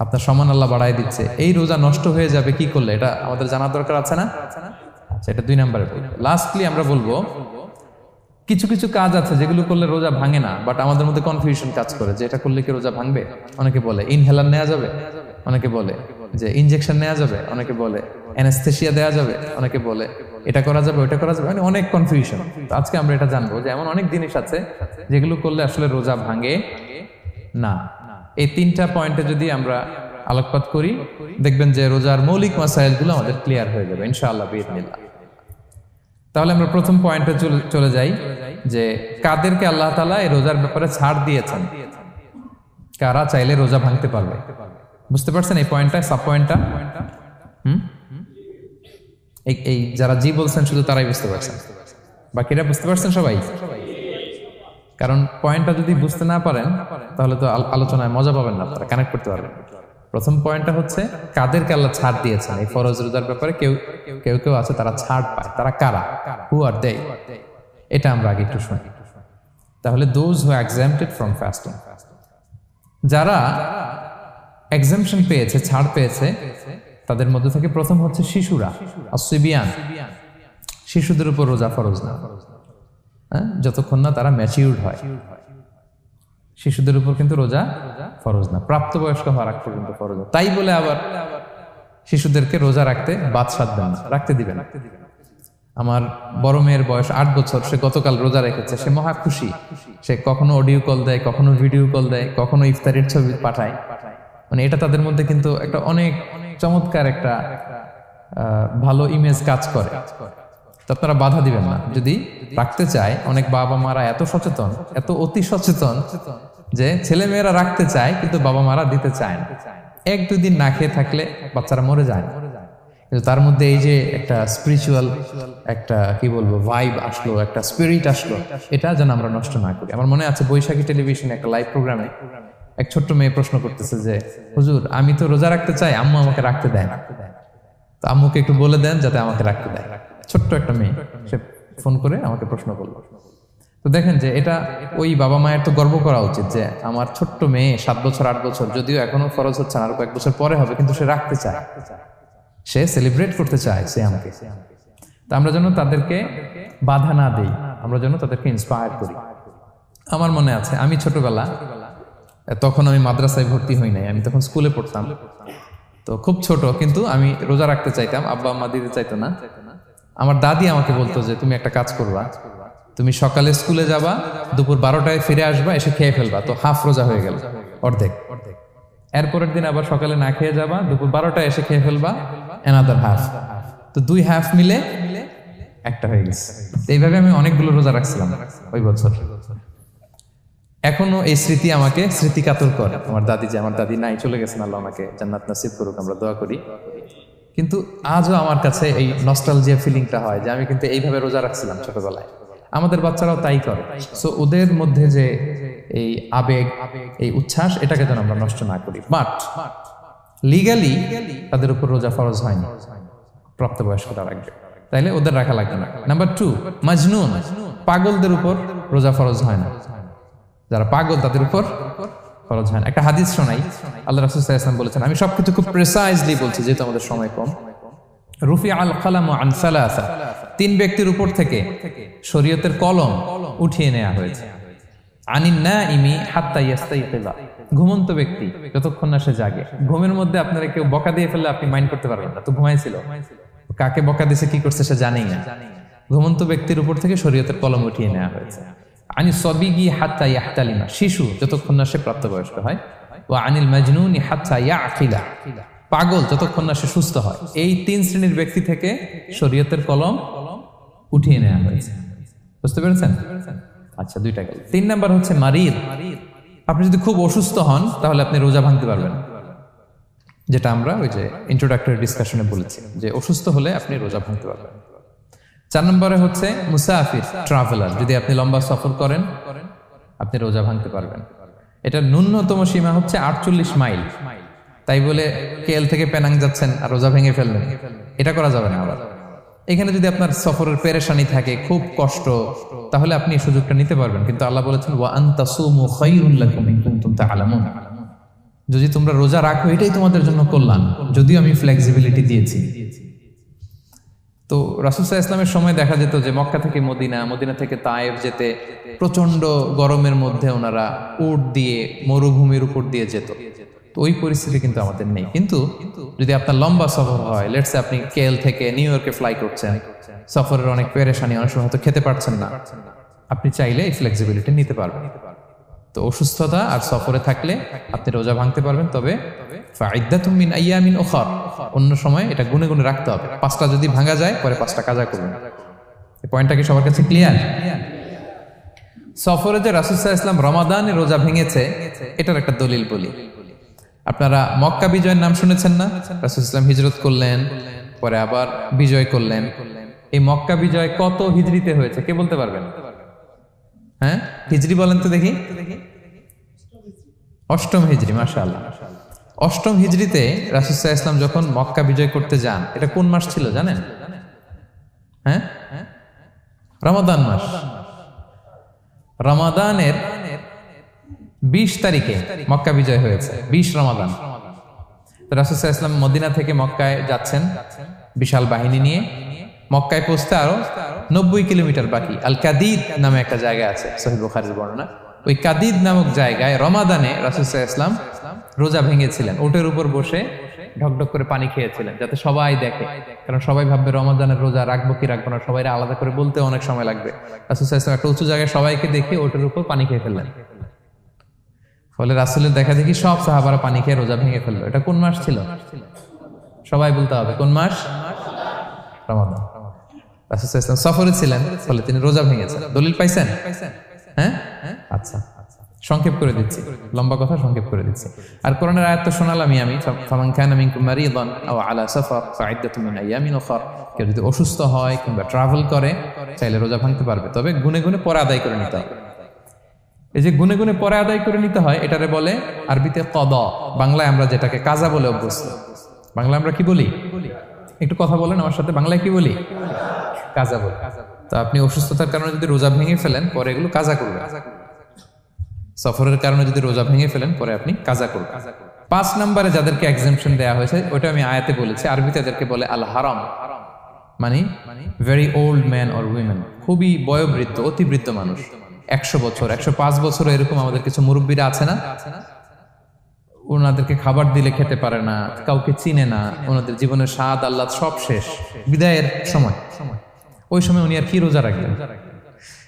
আপনার সম্মান আল্লাহ বাড়ায় দিচ্ছে, এই রোজা নষ্ট হয়ে যাবে কি করলে, এটা আমাদের জানার দরকার আছে না? আচ্ছা, এটা 2 নম্বরে। লাস্টলি আমরা বলবো কিছু কিছু কাজ আছে যেগুলো করলে রোজা ভাঙে না, বাট আমাদের মধ্যে কনফিউশন কাজ করে যে এটা করলে কি রোজা ভাঙবে। অনেকে বলে ইনহেলার নেওয়া যাবে, অনেকে বলে যে ইনজেকশন নেওয়া যাবে, অনেকে বলে অ্যানেস্থেসিয়া দেওয়া যাবে, অনেকে বলে এটা করা যাবে ওটা করা যাবে, মানে অনেক কনফিউশন। তো আজকে আমরা এটা জানবো যে এমন অনেক জিনিস আছে যেগুলো করলে আসলে রোজা ভাঙে না। এই 3টা পয়েন্টে যদি আমরা আলোকপাত করি, দেখবেন যে রোজার মৌলিক মাসাইলগুলো আমাদের ক্লিয়ার হয়ে যাবে ইনশাআল্লাহ বিইذনিল্লাহ। তাহলে আমরা প্রথম পয়েন্টে চলে যাই যে কাদেরকে আল্লাহ তাআলা এই রোজার ব্যাপারে ছাড় দিয়েছেন, কারা চাইলে রোজা ভাঙতে পারবে। বুঝতে পারছেন এই পয়েন্টটা, সাব পয়েন্টটা? এই যারা জি বলছেন শুধু তারাই বুঝতে পারছেন, বাকিরা বুঝতে পারছেন সবাই? কারণ পয়েন্টটা যদি বুঝতে না পারেন তাহলে তো আলোচনায় মজা পাবেন না, আপনারা কানেক্ট করতে পারবেন। প্রথম পয়েন্টটা হচ্ছে কাদেরকে আল্লাহ ছাড় দিয়েছেন এই ফরজ রোজার ব্যাপারে। কেউ কেউ আছে তারা ছাড় পায়, তারা কারা? হু আর দে? এটা আমরা আগে একটু শুনি। তাহলে দোজ হু এক্সাম্পটেড ফ্রম ফাস্টিং, যারা এক্সাম্পশন পেয়েছে, ছাড় পেয়েছে, তাদের মধ্যে থেকে প্রথম হচ্ছে শিশুরা, আসিবিয়ান। শিশুদের উপর রোজা ফরজ না, যতক্ষণ না তারা ম্যাচিউরড হয়। শিশুদের উপর কিন্তু রোজা ফরজ না, প্রাপ্তবয়স্ক হওয়ার আগ পর্যন্ত ফরজ। তাই বলে আবার শিশুদেরকে রোজা রাখতে বাদ সাধবেন না, রাখতে দিবেন। আমার বড় মেয়ের বয়স 8 বছর, সে গতকাল রোজা রেখেছে, সে মহা খুশি। সে কখনো অডিও কল দেয়, কখনো ভিডিও কল দেয়, কখনো ইফতারের ছবি পাঠায়। মানে এটা তাদের মধ্যে কিন্তু একটা অনেক চমৎকার একটা ভালো ইমেজ কাজ করে। তো আপনারা বাধা দিবেন না যদি রাখতে চায়। অনেক বাবা মারা এত সচেতন, এত অতি সচেতন যে ছেলে মেয়েরা রাখতে চায় কিন্তু বাবা মারা দিতে চায় না। 1-2 দিন না খেয়ে থাকলে বাচ্চারা মরে যায়, কিন্তু তার মধ্যে এই যে একটা স্পিরিচুয়াল একটা কি বলবো ভাইব আসলো, একটা স্পিরিট আসলো, এটা যেন আমরা নষ্ট না করি। আমার মনে আছে বৈশাখী টেলিভিশনে একটা লাইভ প্রোগ্রামে এক ছোট্ট মেয়ে প্রশ্ন করতেছে যে হুজুর আমি তো রোজা রাখতে চাই, আম্মু আমাকে রাখতে দেয় না, তো আম্মুকে একটু বলে দেন যাতে আমাকে রাখতে দেয়। ছোট্ট একটা মেয়ে, সে ফোন করে আমাকে প্রশ্ন করলো। তো দেখেন যে এটা ওই বাবা মায়ের তো গর্ব করা উচিত যে আমার ছোট্ট মেয়ে 7 বছর 8 বছর, যদিও এখনো ফরজ হচ্ছে না, আর কয়েক বছর পরে হবে, কিন্তু সে রাখতে চায়, সে সেলিব্রেট করতে চায় সিয়ামকে। তো আমরা যেন তাদেরকে বাধা না দেই, আমরা যেন তাদেরকে ইন্সপায়ার করি। আমার মনে আছে আমি ছোটবেলা, তখন আমি মাদ্রাসায় ভর্তি হই নাই, আমি তখন স্কুলে পড়তাম। তো খুব ছোট, কিন্তু আমি রোজা রাখতে চাইতাম, আব্বা আম্মা দিতে চাইতো না। আমার দাদি আমাকে বলতো যে তুমি একটা কাজ করবা, তুমি সকালে স্কুলে যাবা, দুপুর 12টায় ফিরে আসবা, এসে খেয়ে ফেলবা, তো হাফ রোজা হয়ে গেল, অর্ধেক। এরপরের দিন আবার সকালে না খেয়ে যাবা, দুপুর 12টায় এসে খেয়ে ফেলবা, অ্যানাদার হাফ, তো 2 হাফ মিলে একটা হয়ে গেছে। এইভাবে আমি অনেকগুলো রোজা রাখছিলাম ওই বছর। এখনো এই স্মৃতি আমাকে স্মৃতিকাতর করে। আমার দাদি নাই, চলে গেছেন, আল্লাহ আমাকে জান্নাত নসিব করুক, আমরা দোয়া করি। কিন্তু আজও আমার কাছে এই নস্টালজিয়া ফিলিংটা হয় যে আমি কিন্তু এইভাবে রোজা রাখছিলাম ছোটবেলায়। আমাদের বাচ্চারাও তাই করে। সো ওদের মধ্যে যে এই আবেগ, এই উচ্ছ্বাস, এটাকে যেন আমরা নষ্ট না করি। বাট লিগালি তাদের উপর রোজা ফরজ হয়নি, প্রাপ্তবয়স্করা রাখবে, তাইলে ওদের রাখা লাগবে না। নাম্বার 2, মাজনুন, পাগলদের উপর রোজা ফরজ হয় না। যারা পাগল তাদের উপর ফরজ হয় না। একটা হাদিস শোনাই, আল্লাহ রাসূল সাল্লাল্লাহু আলাইহি ওয়াসাল্লাম বলেছেন, আমি সবকিছু খুব প্রিসাইজলি বলছি যেহেতু আমাদের সময় কম। রুফি আল কলাম আন সালাসা, 3 ব্যক্তির উপর থেকে শরীয়তের কলম উঠিয়ে নেওয়া হয়েছে। আনিন নাইমি হাত্তা ইয়াস্তাইকিযা, ঘুমন্ত ব্যক্তি যতক্ষণ না সে জাগে। ঘুমের মধ্যে আপনারা কেউ বকা দিয়ে ফেললে আপনি মাইন্ড করতে পারবেন না, তো ঘুমাইছিল, কাকে বকা দিয়েছে কি করছে সে জানেই না। ঘুমন্ত ব্যক্তির উপর থেকে শরীয়তের কলম উঠিয়ে নেওয়া হয়েছে। আনি সবিগি হাত্তা ইয়াহতালিমা, শিশু যতক্ষণ না সে প্রাপ্তবয়স্ক হয়। ওয়া আনিল মাজনুনি হাত্তা ইয়াকিলা, পাগল যতক্ষণ না সে সুস্থ হয়। এই 3 শ্রেণীর ব্যক্তি থেকে শরীয়তের কলম উঠিয়ে নেওয়া হয়েছে। বুঝতে পেরেছেন? আচ্ছা, 2টা গেল। 3 নাম্বার হচ্ছে মারিদ। আপনি যদি খুব অসুস্থ হন তাহলে আপনি রোজা ভাঙতে পারবেন, যেটা আমরা ওই যে ইন্ট্রোডাক্টরি ডিসকাশনে বলেছি যে অসুস্থ হলে আপনি রোজা ভাঙতে পারবেন। 4 নম্বরে হচ্ছে মুসাফির, ট্রাভেলার, যদি আপনি লম্বা সফর করেন আপনি রোজা ভাঙতে পারবেন। এটা ন্যূনতম সীমা হচ্ছে 48 মাইল। তাই বলে কেএল থেকে পেনাং যাচ্ছেন আর রোজা ভেঙে ফেললেন, এটা করা যাবে না। আবার এখানে যদি আপনার সফরের পেরেশানি থাকে, খুব কষ্ট, তাহলে আপনি এই সুযোগটা নিতে পারবেন। কিন্তু আল্লাহ বলেছেন ওয়া আন তাসুমু খায়রুল লাকুম ইন কুনতুম তা'লামুন, যদি তোমরা রোজা রাখো এটাই তোমাদের জন্য কল্যাণ, যদিও আমি ফ্লেক্সিবিলিটি দিয়েছি। তো রাসূল সাল্লাল্লাহু আলাইহি ওয়াসাল্লামের সময় দেখা যেত যে মক্কা থেকে মদিনা, মদিনা থেকে তায়েফ যেতে প্রচন্ড গরমের মধ্যে ওনারা উট দিয়ে মরুভূমির উপর দিয়ে যেত। তো ওই পরিস্থিতি কিন্তু আমাদের নেই। কিন্তু যদি আপনার লম্বা সফর হয়, লেটস সে আপনি কেএল থেকে নিউ ইয়র্কে ফ্লাই করছেন, সফরের অনেক পেরেশানি, অনেক সময় হয়তো খেতে পারছেন না, আপনি চাইলে এই ফ্লেক্সিবিলিটি নিতে পারবেন। তো অসুস্থতা আর সফরে থাকলে আপনি রোজা ভাঙতে পারবেন, তবে ফাইদ্দাতুম মিন আইয়ামিন উখর, অন্য সময় এটা গুনে গুনে রাখতে হবে। 5টা যদি ভাঙা যায় পরে 5টা কাজা করবেন। এই পয়েন্টটা কি সবার কাছে ক্লিয়ার? সফরে যে রাসূল সাল্লাল্লাহু আলাইহি ওয়াসাল্লাম রমাদানে রোজা ভেঙেছে, এটার একটা দলিল বলি। আপনারা মক্কা বিজয়ের নাম শুনেছেন না? রাসূল সাল্লাল্লাহু আলাইহি ওয়াসাল্লাম হিজরত করলেন, পরে আবার বিজয় করলেন। এই মক্কা বিজয় কত হিজরিতে হয়েছে কে বলতে পারবেন? হ্যাঁ, হিজরি বলেন তো দেখি। 8ম হিজরি, মাশাআল্লাহ। 8ম হিজরিতে রাসূল সাল্লাল্লাহু আলাইহি ওয়াসাল্লাম যখন মক্কা বিজয় করতে যান, এটা কোন মাস ছিল জানেন? হ্যাঁ, রমাদান মাস। রমাদানের 20 তারিখে মক্কা বিজয় হয়েছে, 20 রমাদান। রাসূল সাল্লাল্লাহু আলাইহি ওয়াসাল্লাম মদিনা থেকে মক্কায় যাচ্ছেন বিশাল বাহিনী নিয়ে। মক্কায় পৌঁছতে আরো 90 কিলোমিটার বাকি। আল কাদিদ নামে একটা জায়গা আছে, সহিহ বুখারীর বর্ণনা। ওই কাদিদ নামক জায়গায় রমাদানে রাসূল সাল্লাল্লাহু আলাইহি ওয়াসাল্লাম রোজা ভেঙেছিলেন, ওটের উপর বসে ঢকঢক করে পানি খেয়েছিলেন, যাতে সবাই দেখে। কারণ সবাই ভাববে রমাদানের রোজা রাখবো কি রাখবো না, সবাই আলাদা করে বলতে অনেক সময় লাগবে। রাসূল সাল্লাল্লাহু আলাইহি ওয়াসাল্লাম একটা উঁচু জায়গায় সবাইকে দেখে ওটের উপর পানি খেয়ে ফেললেন। ফলে রাসূলের দেখা দেখি সব সাহাবারা পানি খেয়ে রোজা ভেঙে ফেললো। এটা কোন মাস ছিল? সবাই বলতে হবে কোন মাস? রমাদান। রাসূল সাল্লাল্লাহু আলাইহি ওয়াসাল্লাম সফরে ছিলেন, ফলে তিনি রোজা ভেঙেছেন। দলিল পাইছেন? হ্যাঁ, আচ্ছা, সংক্ষেপ করে দিচ্ছি, লম্বা কথা সংক্ষেপ করে দিচ্ছি। আর কোরআনের আয়াত তো শোনালামই আমি, ফামান কানা মিনকুম মারিদান আও আলা সাফার ফাইদ্দাতুম মিন আইয়ামিন উখর। কেউ যদি অসুস্থ হয় কিংবা ট্রাভেল করে চাইলে রোজা ভাঙতে পারবে, তবে গুনে গুনে পরে আদায় করে নিতে হবে। এই যে গুনে গুনে পরে আদায় করে নিতে হয়, এটারে বলে আরবিতে কদা, বাংলায় আমরা যেটাকে কাজা বলে অভ্যস্ত। বাংলা আমরা কি বলি? একটু কথা বলেন আমার সাথে, বাংলায় কি বলি? কাজা বলি। তো আপনি অসুস্থতার কারণে যদি রোজা ভেঙে ফেলেন পরে এগুলো কাজা করবেন। সফরের কারণে যদি রোজা ভেঙে ফেলেন পরে আপনি কাজা করবেন। 5 নম্বরে যাদেরকে এক্সাম্পশন দেয়া হয়েছে ওটা আমি আয়াতে বলেছি, আরবিতে যাদেরকে বলে আল হারাম, মানে very old man or women, খুবই বয়োবৃদ্ধ, অতিবৃদ্ধ মানুষ, 100 বছর 105 বছর এরকম আমাদের কিছু মুরব্বীরা আছে না, ওনাদেরকে খাবার দিলে খেতে পারে না, কাউকে চিনে না, ওনাদের জীবনের স্বাদ আল্লাহ সব শেষ, বিদায়ের সময়, ওই সময় উনি আর কি রোজা রাখবেন?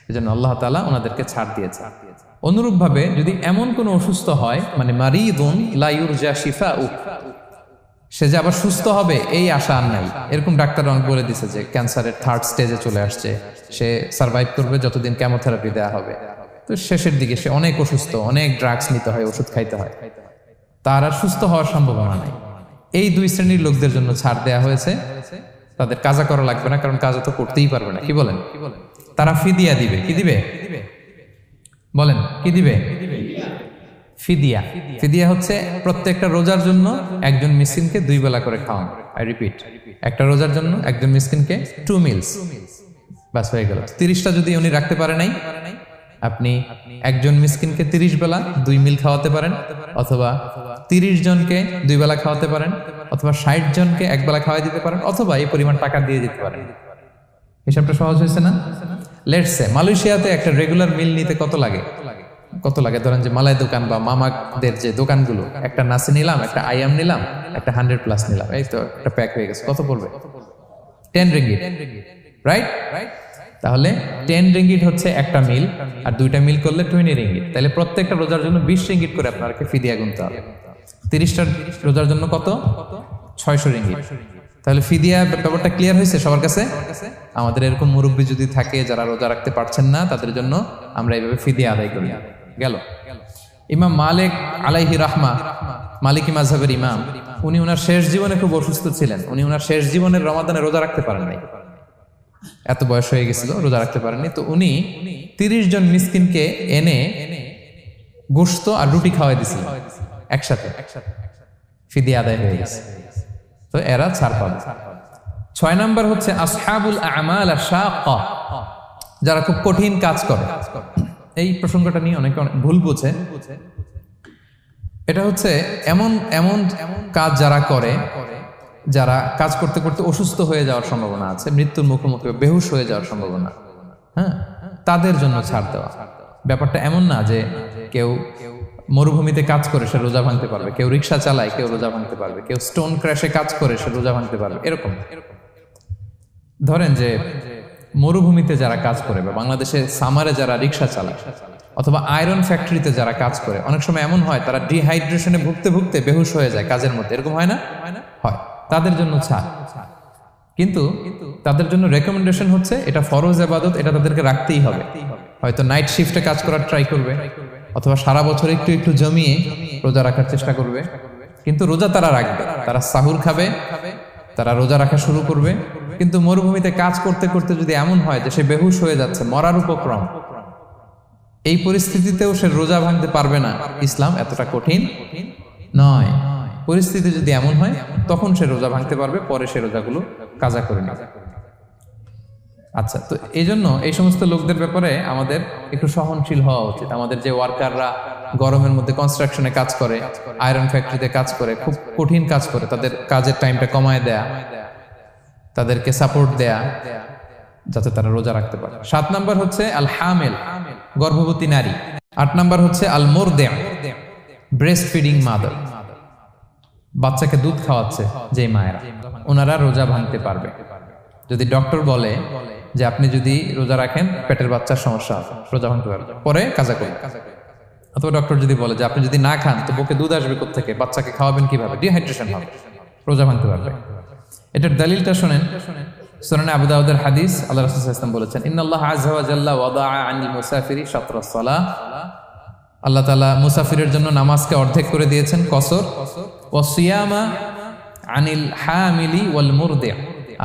এজন্য আল্লাহ তাআলা ওনাদেরকে ছাড় দিয়েছে। অনুরূপ ভাবে যদি এমন কোন অসুস্থ হয়, মানে মারিদুন লা ইউরজা শিফাউ, সে যে আবার সুস্থ হবে এই আশা আর নাই, এরকম ডাক্তার অনেক বলে দিছে যে ক্যান্সারের 3rd স্টেজে চলে আসছে, সে সার্ভাইভ করবে যতদিন কেমোথেরাপি দেওয়া হবে, তো শেষের দিকে সে অনেক অসুস্থ, অনেক ড্রাগস নিতে হয়, ওষুধ খাইতে হয়, তার আর সুস্থ হওয়ার সম্ভাবনা নেই। এই দুই শ্রেণীর লোকদের জন্য ছাড় দেয়া হয়েছে, তাদের কাজা করা লাগবে না, কারণ কাজা তো করতেই পারবে না। কি বলেন? তারা ফিদিয়া দিবে। কি দিবে বলেন? কি দিবে? ফিদিয়া। ফিদিয়া হচ্ছে প্রত্যেকটা রোজার জন্য একজন মিসকিনকে 2 বেলা করে খাওয়ানো। আই রিপিট, একটা রোজার জন্য একজন মিসকিনকে 2 মিলস, বাস হয়ে গেল। 30টা যদি উনি রাখতে পারে নাই, আপনি একজন মিসকিনকে 30 বেলা 2 মিল খাওয়াতে পারেন, অথবা 30 জনকে 2 বেলা খাওয়াতে পারেন, অথবা 60 জনকে 1 বেলা খাওয়াই দিতে পারেন, অথবা এই পরিমাণ টাকা দিয়ে দিতে পারেন। হিসাবটা সহজ হয়েছে না? লেটস সে মালয়েশিয়াতে একটা রেগুলার মিল নিতে কত লাগে? ধরেন যে মালাই দোকান বা মামাদের যে দোকানগুলো, একটা নাসি নিলাম, একটা আইয়াম নিলাম, একটা 100+ নিলাম, এই তো একটা প্যাক হয়ে গেছে। কত পড়বে? 10 রিঙ্গিট, রাইট? তাহলে 10 রিঙ্গিট হচ্ছে একটা মিল, আর 2টা মিল করলে 20 রিঙ্গিট। তাহলে প্রত্যেকটা রোজার জন্য 20 রিঙ্গিট করে আপনাকে ফিদিয়া গুনতে হবে। 30টা রোজার জন্য কত? 600 রিঙ্গিট। তাহলে ফিদিয়া ব্যাপারটা ক্লিয়ার হয়েছে সবার কাছে? আমাদের এরকম মুরব্বী যদি থাকে যারা রোজা রাখতে পারছেন না, তাদের জন্য আমরা এইভাবে ফিদিয়া আদায় করি। গেল। ইমাম মালিক আলাইহি রাহমা, মালিকি মাযহাবের ইমাম, উনি ওনার শেষ জীবনে খুব অসুস্থ ছিলেন। উনি ওনার শেষ জীবনের রমাদানে রোজা রাখতে পারেন নাই, এত বয়স হয়ে গেছিল, রোজা রাখতে পারেননি। তো উনি 30 জন মিসকিনকে এনে গোশত আর রুটি খাওয়াই দিছিল একসাথে, ফিদিয়া আদায় হয়ে গেছে। তো এরা ছাড় পাবে। 6 নাম্বার হচ্ছে আসহাবুল আমাল আশ-শাক্কা, যারা খুব কঠিন কাজ করে। এই প্রসঙ্গটা নিয়ে অনেকে অনেক ভুল বোঝে। এটা হচ্ছে এমন এমন কাজ যারা করে, যারা কাজ করতে করতে অসুস্থ হয়ে যাওয়ার সম্ভাবনা আছে, মৃত্যুর মুখোমুখি বেহুশ হয়ে যাওয়ার সম্ভাবনা, হ্যাঁ, তাদের জন্য ছাড় দেওয়া। ব্যাপারটা এমন না যে কেউ মরুভূমিতে কাজ করে সে রোজা ভাঙতে পারবে, কেউ রিক্সা চালায় কেউ রোজা ভাঙতে পারবে, কেউ স্টোন ক্র্যাশে কাজ করে সে রোজা ভাঙতে পারবে, এরকম। ধরেন যে মরুভূমিতে যারা কাজ করে, বা বাংলাদেশে সামারে যারা রিক্সা চালায়, অথবা আয়রন ফ্যাক্টরিতে যারা কাজ করে, অনেক সময় এমন হয় তারা ডিহাইড্রেশনে ভুগতে ভুগতে বেহুশ হয়ে যায় কাজের মধ্যে, এরকম হয় না? হয়। তাদের জন্য ছাড়, কিন্তু তাদের জন্য রেকমেন্ডেশন হচ্ছে এটা ফরজ ইবাদত, এটা তাদেরকে রাখতেই হবে। হয়তো নাইট শিফটে কাজ করার ট্রাই করবে, অথবা সারা বছর একটু একটু জমিয়ে রোজা রাখার চেষ্টা করবে, কিন্তু রোজা তারা রাখবে। তারা সাহুর খাবে, তারা রোজা রাখা শুরু করবে। কিন্তু মরুভূমিতে কাজ করতে করতে যদি এমন হয় যে সে বেহুশ হয়ে যাচ্ছে, মরার উপক্রম, এই পরিস্থিতিতেও সে রোজা ভাঙতে পারবে না, ইসলাম এতটা কঠিন নয়। পরিস্থিতি যদি এমন হয় তখন সে রোজা ভাঙতে পারবে, পরে সে রোজাগুলো কাজা করে নেবে। আচ্ছা, তো এই জন্য এই সমস্ত লোকদের ব্যাপারে আমাদের একটু সহনশীল হওয়া উচিত। আমাদের যে ওয়ার্কাররা গরমের মধ্যে কনস্ট্রাকশনে কাজ করে, আয়রন ফ্যাক্টরিতে কাজ করে, খুব কঠিন কাজ করে, তাদের কাজের টাইমটা কমায় দেয়া, তাদেরকে সাপোর্ট দেয়া, যাতে তারা রোজা রাখতে পারে। 7 নাম্বার হচ্ছে আল হামিল, গর্ভবতী নারী। 8 নাম্বার হচ্ছে আল মুরদি, ব্রেস্ট ফিডিং মাদার, বাচ্চাকে দুধ খাওয়াচ্ছে যে মায়েরা, ওনারা রোজা ভাঙতে পারবে। যদি ডক্টর বলে যে আপনি যদি রোজা রাখেন পেটের বাচ্চার সমস্যা হবে, রোজা ভাঙতে পারবে, পরে কাজা করবে। অথবা ডক্টর যদি বলে যে আপনি যদি না খান তো বুকে দুধ আসবে কোত্থেকে, বাচ্চাকে খাওয়াবেন কিভাবে, ডিহাইড্রেশন হবে, রোজা ভাঙতে পারবে। এটার দলিলটা শুনেন, সুনানে আবু দাউদের হাদিস, আল্লাহ রাসূল সাল্লাল্লাহু আলাইহি ওয়াসাল্লাম বলেছেন, ইন্নাল্লাহ আযজা ওয়া জাল্লা ওয়াদাআ আনিল মুসাফিরি শাতরাস সালাহ, আল্লাহ তাআলা মুসাফিরের জন্য নামাজকে অর্ধেক করে দিয়েছেন, কসর। ওয়া সিয়ামা আনিল হামিলি ওয়াল মুরদি,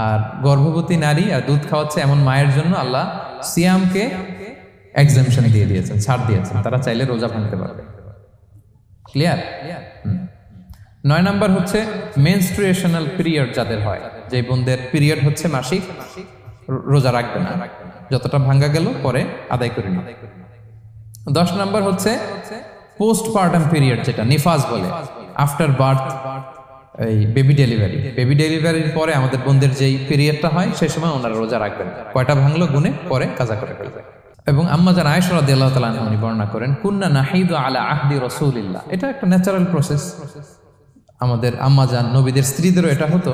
আর গর্ভবতী নারী আর দুধ খাওয়াচ্ছে এমন মায়ের জন্য আল্লাহ সিয়ামকে এক্সামশন দিয়ে দিয়েছেন, ছাড় দিয়েছেন, তারা চাইলে রোজা ভাঙতে পারবে। ক্লিয়ার? 9 নাম্বার হচ্ছে মেনস্ট্রুয়েশনাল পিরিয়ড যাদের হয়, যে বোনদের পিরিয়ড হচ্ছে মাসিক, রোজা রাখবে না, যতটা ভাঙ্গা গেল পরে আদায় করে নিবে। 10 নাম্বার হচ্ছে পোস্টপার্টাম পিরিয়ড, যেটা নিফাস বলে, আফটার বার্থ, এই বেবি ডেলিভারি। বেবি ডেলিভারির পরে আমাদের বোনদের যেই পিরিয়ডটা হয় সেই সময় ওনারা রোজা রাখবেন, কয়টা ভাঙলো গুনে পরে কাজা করে ফেলবে। এবং আম্মা জান আয়েশা রাদিয়াল্লাহু তাআলা আনহা বর্ণনা করেন, কুন্না নাহিদু আলা আহদি রাসূলিল্লাহ, এটা একটা ন্যাচারাল প্রসেস। আমাদের আম্মা জান নবীদের স্ত্রীদেরও এটা হতো।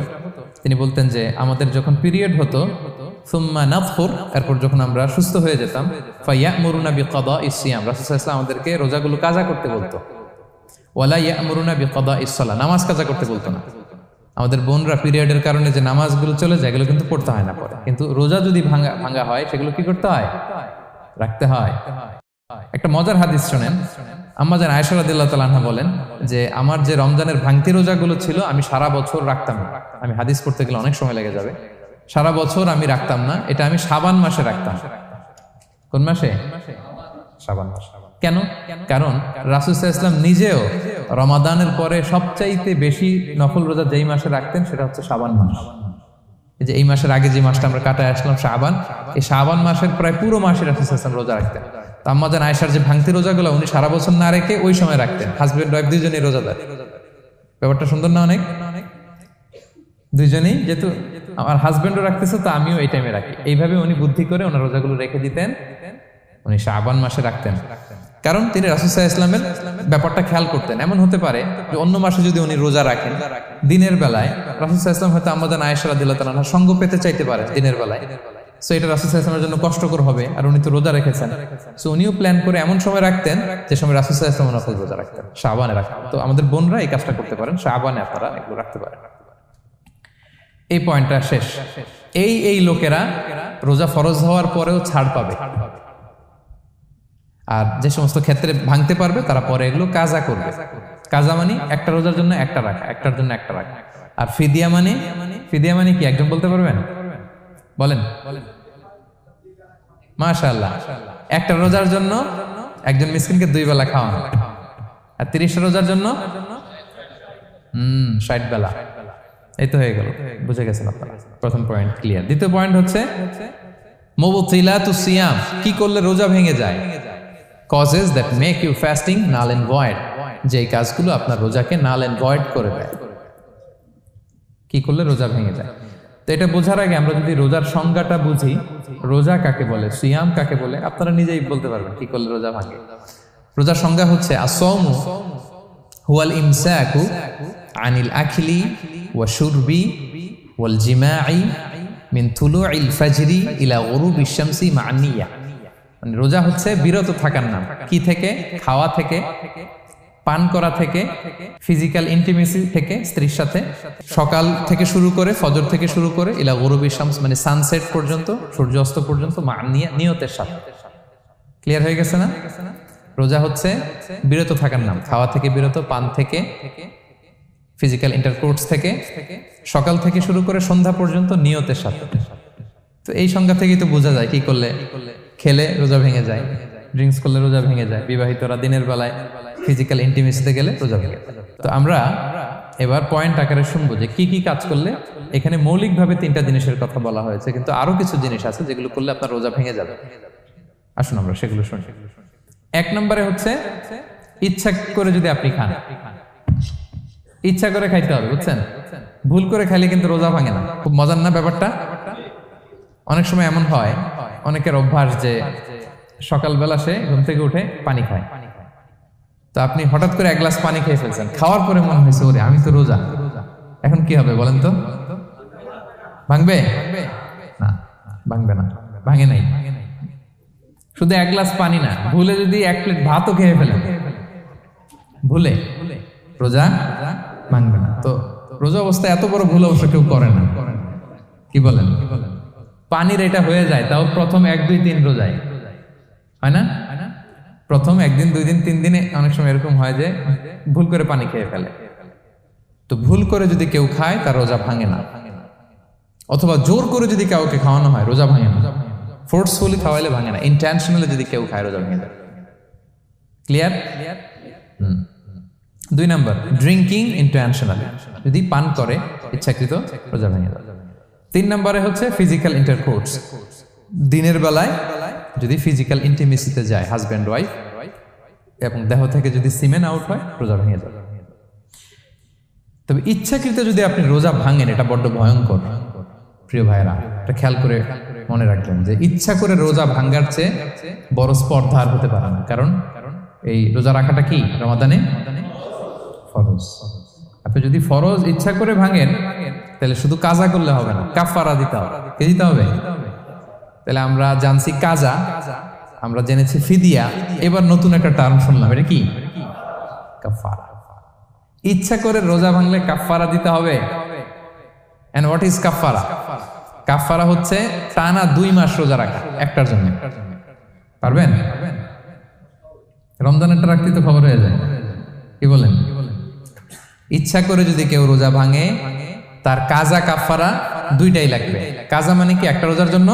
তিনি বলতেন যে আমাদের যখন পিরিয়ড হতো, সুম্মা নাতহুর, এরপর যখন আমরা সুস্থ হয়ে যেতাম, ফায়ামুরুনা বিকাদাইস সিয়াম, রাসূল সাল্লাল্লাহু আলাইহি ওয়াসাল্লাম আমাদেরকে রোজাগুলো কাজা করতে বলতো। ওয়ালা ইয়ামুরুনা বিকাদাইস সালাহ, নামাজ কাজা করতে বলতো না। আমাদের বোনরা পিরিয়ডের কারণে যে নামাজগুলো চলে যায়, এগুলো কিন্তু পড়তে হয় না পরে, কিন্তু রোজা যদি ভাঙা হয় সেগুলো কি করতে হয়? রাখতে হয়। একটা মজার হাদিস শোনেন। আম্মা জান আয়েশা রাদিয়াল্লাহু তাআলা আনহা বলেন যে আমার যে রমজানের ভাঙতি রোজাগুলো ছিল আমি সারা বছর রাখতাম না। আমি হাদিস পড়তে গেলে অনেক সময় লেগে যাবে। সারা বছর আমি রাখতাম না, এটা আমি শাবান মাসে রাখতাম। কোন মাসে? শাবান মাসে। কেন? কারণ রাসূল সাল্লাল্লাহু আলাইহি ওয়াসাল্লাম নিজেও রমাদানের পরে সবচাইতে বেশি নফল রোজা যেই মাসে রাখতেন সেটা হচ্ছে শাবান মাস। এই যে এই মাসের আগে যে মাসটা আমরা কাটায় আসলাম শাবান, এই শাবান মাসের প্রায় পুরো মাসে রাসূল সাল্লাল্লাহু আলাইহি ওয়াসাল্লাম রোজা রাখতেন। তো আম্মা জান আয়েশার যে ভাঙতি রোজাগুলো উনি সারা বছর না রেখে ওই সময় রাখতেন। হাজবেন্ড ওয়াইফ দুইজনেই রোজাদার। ব্যাপারটা সুন্দর না? অনেক দুইজনেই, যেহেতু আমার হাজবেন্ডও রাখতেছে তো আমিও এই টাইমে রাখি। এইভাবে উনি বুদ্ধি করে ওনার রোজাগুলো রেখে দিতেন। উনি শাবান মাসে রাখতেন কারণ তিনি রাসূল সাল্লাল্লাহু আলাইহি ওয়াসাল্লামের ব্যাপারটা খেয়াল করতেন। এমন হতে পারে যে অন্য মাসে যদি উনি রোজা রাখেন দিনের বেলায়, রাসূল সাল্লাল্লাহু আলাইহি ওয়াসাল্লাম হয়তো আম্মা জান আয়েশা রাদিয়াল্লাহু তাআলা আনহা সঙ্গ পেতে চাইতে পারে দিনের বেলায়। সো এটা রাসূল সাল্লাল্লাহু আলাইহি ওয়াসাল্লামের জন্য কষ্টকর হবে, আর উনি তো রোজা রেখেছেন। সো উনিও প্ল্যান করে এমন সময় রাখতেন যে সময় রাসূল সাল্লাল্লাহু আলাইহি ওয়াসাল্লাম নফল রোজা রাখতেন, শাবানে রাখতেন। তো আমাদের বোনরা এই কাজটা করতে পারেন, শাবানে আপনারা এগুলো রাখতে পারেন। এই পয়েন্টটা শেষ। এই লোকেরা রোজা ফরজ হওয়ার পরেও ছাড় পাবে, আর যে সমস্ত ক্ষেত্রে ভাঙতে পারবে তারা পরে এগুলো কাজা করবে। কাজা মানে একটা রোজার জন্য একটা রাখা, একটার জন্য একটা রাখা। আর ফিদিয়া মানে কি একজন বলতে পারবেন? বলেন। মাশাআল্লাহ, একটা রোজার জন্য একজন মিসকিনকে 2 বেলা খাওয়ানো, আর 30 রোজার জন্য 60 বেলা। এই তো হয়ে গেল, বুঝে গেছেন আপনারা। প্রথম পয়েন্ট ক্লিয়ার। দ্বিতীয় পয়েন্ট হচ্ছে মুবতিলাতুস সিয়াম, কি করলে রোজা ভেঙে যায়। Causes that make you fasting null and void, যে কাজগুলো আপনার রোজাকে নাল এন্ড ভয়েড করে দেয়। কি করলে রোজা ভেঙে যায়? তো এটা বোঝার আগে আমরা যদি রোজার সংজ্ঞাটা বুঝি, রোজা কাকে বলে, সিয়াম কাকে বলে, আপনারা নিজেই বলতে পারবেন কি করলে রোজা ভাঙে। রোজার সংজ্ঞা হচ্ছে আসওমু হুয়াল ইমসাকু আনিল আখলি ওয়া শুরবি ওয়াল জিমাই মিন তুলুইল ফাজরি ইলা গুরুবিশ শামসি মা নিয়া। মানে রোজা হচ্ছে বিরত থাকার নাম। কি থেকে? খাওয়া থেকে, পান করা থেকে, ফিজিক্যাল ইন্টিমেসি থেকে স্ত্রীর সাথে, সকাল থেকে শুরু করে, ফজর থেকে শুরু করে ইলা গুরুবিশ শামস মানে সানসেট পর্যন্ত, সূর্যাস্ত পর্যন্ত, মা নিয়তের সাথে। ক্লিয়ার হয়ে গেছে না? রোজা হচ্ছে বিরত থাকার নাম। খাওয়া থেকে বিরত, পান থেকে, ফিজিক্যাল ইন্টারকোর্স থেকে, সকাল থেকে শুরু করে সন্ধ্যা পর্যন্ত নিয়তের সাথে। তো এই সংজ্ঞা থেকেই তো বোঝা যায় কি করলে, খেলে রোজা ভেঙে যায়, ড্রিঙ্কস করলে রোজা ভেঙে যায়, বিবাহিতরা দিনের বেলায় ফিজিক্যাল ইন্টিমেসিতে গেলে রোজা ভেঙে যায়। তো আমরা এবার পয়েন্ট আকারে শুনবো যে কি কি কাজ করলে। এখানে মৌলিকভাবে 3টা জিনিসের কথা বলা হয়েছে, কিন্তু আরো কিছু জিনিস আছে যেগুলো করলে আপনার রোজা ভেঙে যাবে। আসুন আমরা সেগুলো শুনি। 1 নম্বরে হচ্ছে ইচ্ছা করে যদি আপনি খান, ইচ্ছা করে খাইতে হবে, বুঝছেন? ভুল করে খাইলে কিন্তু রোজা ভাঙে না। খুব মজার না ব্যাপারটা? অনেক সময় এমন হয়, অনেকের অভ্যাস যে সকালবেলা সে ঘুম থেকে উঠে পানি খায়। তো আপনি হঠাৎ করে 1 গ্লাস পানি খেয়ে ফেলছেন, খাওয়ার পরে মনে হয়েছে ওরে আমি তো রোজা, এখন কি হবে বলেন তো? ভাঙবে না? ভাঙবে না, ভাঙে নাই। শুধু 1 গ্লাস পানি না, ভুলে যদি 1 প্লেট ভাতও খেয়ে ফেলেন, ভুলে, রোজা ভাঙবে না। তো রোজা অবস্থায় এত বড় ভুল অবশ্য কেউ করে না, কি বলেন? পানির এটা হয়ে যায়, তাও প্রথম 1, 2, 3 রোজায় হয় না? প্রথম 1 দিন, 2 দিন, 3 দিনে অনেক সময় এরকম হয় যে ভুল করে পানি খেয়ে ফেলে। তো ভুল করে যদি কেউ খায় তার রোজা ভাঙে না। অথবা জোর করে যদি কাউকে খাওয়ানো হয় রোজা ভাঙে না। ফোর্সফুলি খাওয়াইলে ভাঙে না, ইন্টেনশনালি যদি কেউ খায় রোজা ভেঙে যায়। ক্লিয়ার? 2 নাম্বার ড্রিঙ্কিং ইন্টেনশনালি, যদি পান করে ইচ্ছাকৃত রোজা ভেঙে যায়। 3 নম্বরে হচ্ছে ফিজিক্যাল ইন্টারকোর্স, দিনের বেলায় যদি ফিজিক্যাল ইন্টিমেসিতে যায় হাজব্যান্ড ওয়াইফ এবং দেহ থেকে যদি সিমেন আউট হয় রোজা ভেঙে যাবে। তবে ইচ্ছাকৃত যদি আপনি রোজা ভাঙেন এটা বড্ড ভয়ঙ্কর প্রিয় ভাইরা, এটা খেয়াল করে মনে রাখবেন যে ইচ্ছা করে রোজা ভাঙার চেয়ে বড় স্পর্ধা আর হতে পারে না। কারণ এই রোজা রাখাটা কি রমাদানে ফরজ। আপনি যদি ফরজ ইচ্ছা করে ভাঙেন তাহলে শুধু কাজা করলে হবে না, কাফারা দিতে হবে। কে দিতে হবে? তাহলে আমরা জানছি কাজা, আমরা জেনেছি ফিদিয়া, এবার নতুন একটা টার্ম শুনলাম, এটা কি? কাফারা। ইচ্ছা করে রোজা ভাঙলে কাফারা দিতে হবে। এন্ড হোয়াট ইজ কাফারা? কাফারা হচ্ছে টানা 2 মাস রোজা রাখা একটার জন্য। পারবেন? রমজানেরটা রাখতে তো খবর হয়ে যায়, কি বলেন? ইচ্ছা করে যদি কেউ রোজা ভাঙে তার কাজা কাফারা দুইটাই লাগবে। কাজা মানে কি? একটা রোজার জন্য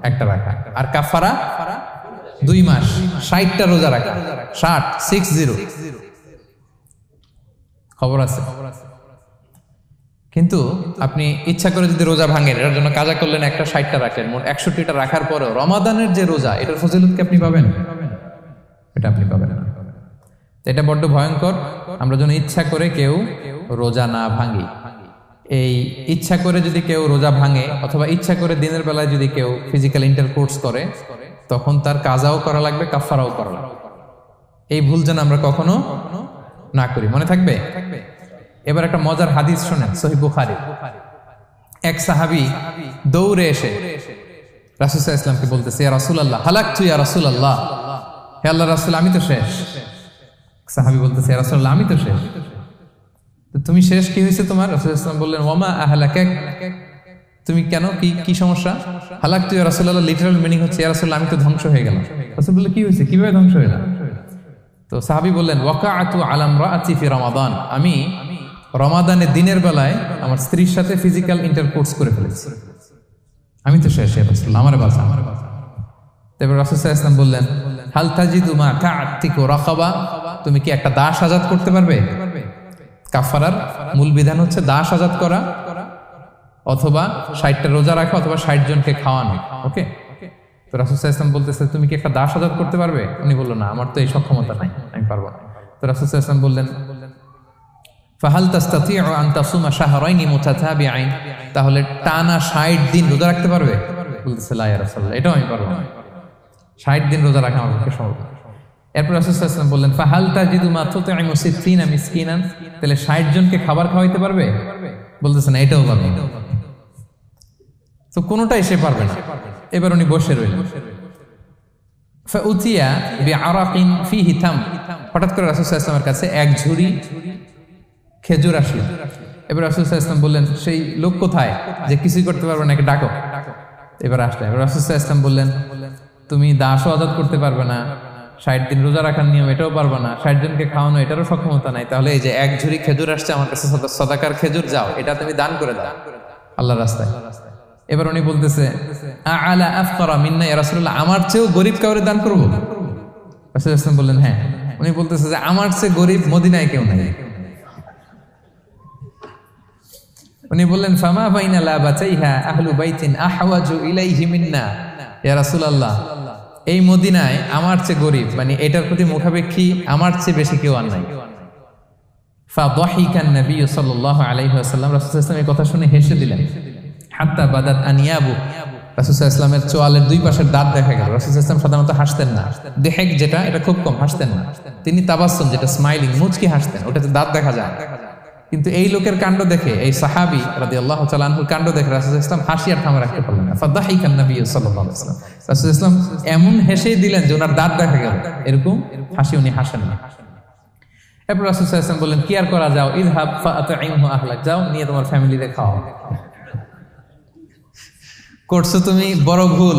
একটা রাখা, আর কাফারা 2 মাস 60টা রোজা রাখা। 60 খবর আছে। কিন্তু আপনি ইচ্ছা করে যদি রোজা ভাঙেন, এটার জন্য কাজা করলেন, একটা 60টা রাখলেন, মোট 61টা রাখার পরেও রমাদানের যে রোজা, এটার ফজিলত কি আপনি পাবেন? এটা আপনি পাবেন না। এটা বড্ড ভয়ঙ্কর। আমরা যেন ইচ্ছা করে কেউ রোজা না ভাঙি। এই ইচ্ছা করে যদি কেউ রোজা ভাঙে অথবা ইচ্ছা করে দিনের বেলায় যদি কেউ ফিজিক্যাল ইন্টারকোর্স করে, তখন তার কাজাও করা লাগবে, কাফারাও করা লাগবে। এই ভুল যেন আমরা কখনো না করি, মনে থাকবে। এবার একটা মজার হাদিস শোনেন, সহিহ বুখারী। এক সাহাবী দৌড়ে এসে রাসূল সাল্লাল্লাহু আলাইহি ওয়াসাল্লামকে বলতেছে, ইয়া রাসূলুল্লাহ, হালাকতু ইয়া রাসূলুল্লাহ, হে আল্লাহর রাসূল, আমি তো শেষ। সাহাবী বলতেছে, ইয়া রাসূলুল্লাহ, আমি তো শেষ। তো তুমি শেষ, কি হয়েছে তোমার? রাসূল সাল্লাল্লাহু আলাইহি ওয়াসাল্লাম বললেন, ওয়ামা আহলাকাক, তুমি কেন, কি সমস্যা? হালাকতু ইয়া রাসূলুল্লাহ লিটারাল মিনিং হচ্ছে, ইয়া রাসূলুল্লাহ, আমি তো ধ্বংস হয়ে গেলাম। রাসূল বললেন, কি হয়েছে, কিভাবে ধ্বংস হয়ে গেলাম? তো সাহাবী বললেন, ওয়াকাআতু আলা ইমরাআতি ফি রমাদান, আমি রমাদানের দিনের বেলায় আমার স্ত্রীর সাথে ফিজিক্যাল ইন্টারকোর্স করে ফেলেছি, আমি তো শেষ, ইয়া রাসূলুল্লাহ, আমারে বাঁচান। তারপর রাসূল সাল্লাল্লাহু আলাইহি ওয়াসাল্লাম বললেন, হাল তাজিদু মা তা'তিকু রাকাবা, তুমি কি একটা দাস আজাদ করতে পারবে? কাফারার মূল বিধান হচ্ছে দাস আজাদ করা, অথবা 60টা রোজা রাখা, অথবা 60 জনকে খাওয়ানো। ওকে, তো রাসূল সাল্লাল্লাহু আলাইহি ওয়াসাল্লাম বলতেছে, তুমি কি একটা দাস আজাদ করতে পারবে? উনি বলল, না, আমার তো এই সক্ষমতা নাই, আমি পারবো না। তো রাসূল সাল্লাল্লাহু আলাইহি ওয়াসাল্লাম বললেন, ফাহাল তাস্তাতিউ আন তাসুমা শাহরাইনি মুতাতাবিআইন, তাহলে টানা 60 দিন রোজা রাখতে পারবে? বলতেছে, লা ইয়া রাসূলুল্লাহ, এটাও আমি পারবো না, 60 দিন রোজা রাখা আমার পক্ষে সম্ভব না। এরপর রাসূল সাল্লাল্লাহু আলাইহি ওয়াসাল্লাম বললেন, ফাহাল তাজিদু মা তুতঈমু 60 মিসকিনান, তাহলে 60 জনকে খাবার খাওয়াইতে পারবে? বলতেছে, না, এটাও পারবে না। তো কোনোটাই সে পারবে না। এবার উনি বসে রইলেন। ফাউতিয়া বিআরাকিন ফিহি তাম, হঠাৎ করে রাসূল সাল্লাল্লাহু আলাইহি ওয়াসাল্লামের কাছে এক ঝুড়ি খেজুর আসলো। এবার রাসূল সাল্লাল্লাহু আলাইহি ওয়াসাল্লাম বললেন, সেই লোক কোথায় যে কিছুই করতে পারবে না, একে ডাকো। এবার আসলে এবার রাসূল সাল্লাল্লাহু আলাইহি ওয়াসাল্লাম বললেন, তুমি দাসও আজাদ করতে পারবে না, 60 দিন রোজা রাখার নিয়ম এটাও পারবে না, 60 জনকে খাওয়ানো এটারও সক্ষমতা নাই, তাহলে এই যে এক ঝুড়ি খেজুর আসছে আমার কাছে, সাদাকার খেজুর, যাও এটা তুমি দান করে দাও আল্লাহর রাস্তায়। এবার উনি বলতেছে, আলা আফকারা মিন্না ইয়া রাসূলুল্লাহ, আমার চেয়েও গরীব কাউরে দান করব? রাসূল সাল্লাল্লাহু আলাইহি ওয়াসাল্লাম বললেন, হ্যাঁ। উনি বলতেছে যে আমার চেয়ে গরীব মদিনায় কেউ নাই। উনি বললেন, ফামা বাইনা লাবাতাইহা আহলু বাইতিন আহওয়াজু ইলাইহি মিন্না ইয়া রাসূলুল্লাহ, এই মদিনায় আমার চেয়ে গরীব, মানে এটার প্রতি মুখাপেক্ষী আমার চেয়ে বেশি কেউ আর নাই। ফাদাহিকান নবী সাল্লাল্লাহু আলাইহি ওয়াসাল্লাম, রাসূল সাল্লাল্লাহু আলাইহি ওয়াসাল্লাম এই কথা শুনে হেসে দিলেন। হাত্তা বাদাত আনিয়াবু, রাসূল সাল্লাল্লাহু আলাইহি ওয়াসাল্লামের চোয়ালের দুই পাশের দাঁত দেখা গেল। রাসূল সাল্লাল্লাহু আলাইহি ওয়াসাল্লাম সাধারণত হাসতেন না, দেহেক যেটা, এটা খুব কম হাসতেন না। তিনি তাবাসসুম, যেটা স্মাইলিং, মুচকি হাসতেন, ওটাতে দাঁত দেখা যায়। কিন্তু এই লোকের কাণ্ড দেখে, এই সাহাবী রাদিয়াল্লাহু তাআলা আনহুর কাণ্ড দেখে রাসূল সাল্লাল্লাহু আলাইহি ওয়াসাল্লাম হাসি আর থামা রাখতে পারলেন না। ফাদাহিকান নবী সাল্লাল্লাহু আলাইহি ওয়াসাল্লাম, রাসূল সাল্লাল্লাহু আলাইহি ওয়াসাল্লাম এমন হেসে দিলেন যে ওনার দাঁত দেখা গেল, এরকম হাসি উনি হাসেন না। এরপর রাসূল সাল্লাল্লাহু আলাইহি ওয়াসাল্লাম বললেন, কি আর করা, যাও, ইযহাব ফাআতঈমহু আহলাক, যাও নিয়ে তোমার ফ্যামিলিতে খাও। করছো তুমি বড় ভুল,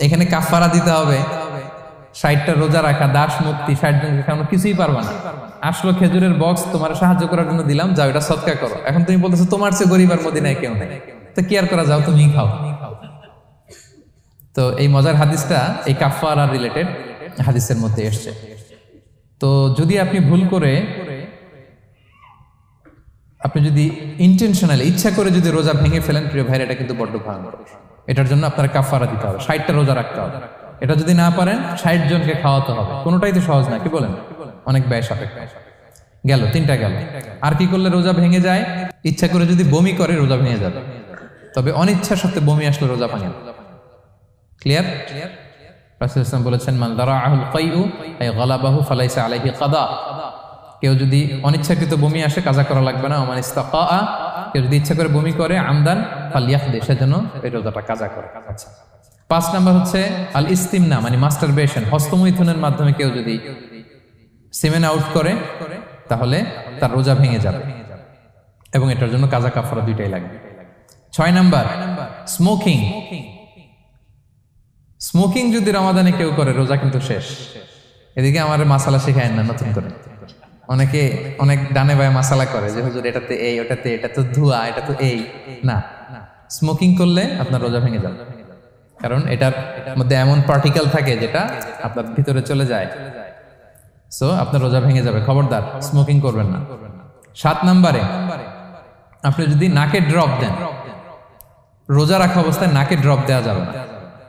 এখানে কাফারা দিতে হবে, 60টা রোজা রাখা, দাস মুক্তি, 60 জনকে খাওয়ানো, কিছুই পারবা না। আসলো খেজুরের বক্স, তোমার সাহায্য করার জন্য দিলাম, যাও এটা সদকা করো। এখন তুমি বলতেছো তোমার চেয়ে গরীব আর মদিনায় কেউ নেই, তো কি আর করা, যাও তুমি খাও। তো এই মজার হাদিসটা এই কাফারা রিলেটেড হাদিসের মধ্যে এসছে। তো যদি আপনি ভুল করে, আপনি যদি ইন্টেনশনালি ইচ্ছা করে যদি রোজা ভেঙে ফেলেন, প্রিয় ভাইরা, এটা কিন্তু বড্ড ভয়ঙ্কর। এটার জন্য আপনার কাফারা দিতে হবে, 60টা রোজা রাখতে হবে। এটা যদি না পারেন, 60 জনকে খাওয়াতে হবে। কোনোটাই তো সহজ না, কি বলেন? অনেক ব্যয় সাপেক্ষ। গেল 3টা গেল। আর কি করলে রোজা ভেঙে যায়? ইচ্ছা করে যদি বমি করে রোজা ভেঙে যাবে, তবে অনিচ্ছা সত্ত্বে বমি আসলে রোজা ভাঙে। ক্লিয়ার? রাসূল সাল্লাল্লাহু আলাইহি ওয়াসাল্লাম বলেছেন, মান দারাআহুল কাইউ আই গালাবাহু ফালাইসা আলাইহি কাদা, কেউ যদি অনিচ্ছাকৃত বমি আসে কাজা করা লাগবে না। ওমান ইস্তাকা, কেউ যদি ইচ্ছা করে বমি করে, আমদান ফালইয়াখদি, সেজন্য এই রোজাটা কাজা করে। আচ্ছা, 5 নাম্বার হচ্ছে আল ইস্তিমনা, মানে মাস্টারবেশন, হস্তমৈথুনের মাধ্যমে কেউ যদি সেমেন আউট করে, তাহলে তার রোজা ভেঙে যাবে, এবং এটার জন্য কাজা কাফারা দুইটাই লাগবে। 6 নাম্বার স্মোকিং। স্মোকিং যদি রমাদানে কেউ করে, রোজা কিন্তু শেষ। এদিকে আমার মাসালা শেখায় না নতুন করে। অনেকে অনেক ডানে বায়ে মাসালা করে যে হুজুর এটাতে এই, ওটাতে এটা তো ধোঁয়া, এটা তো এই না। স্মোকিং করলে আপনার রোজা ভেঙে যাবে, কারণ এটার মধ্যে এমন পার্টিকেল থাকে যেটা আপনার ভিতরে চলে যায়, সো আপনার রোজা ভেঙে যাবে। খবরদার স্মোকিং করবেন না। 7 নম্বরে আপনি যদি নাকে ড্রপ দেন, রোজা রাখা অবস্থায় নাকে ড্রপ দেওয়া যাবে না।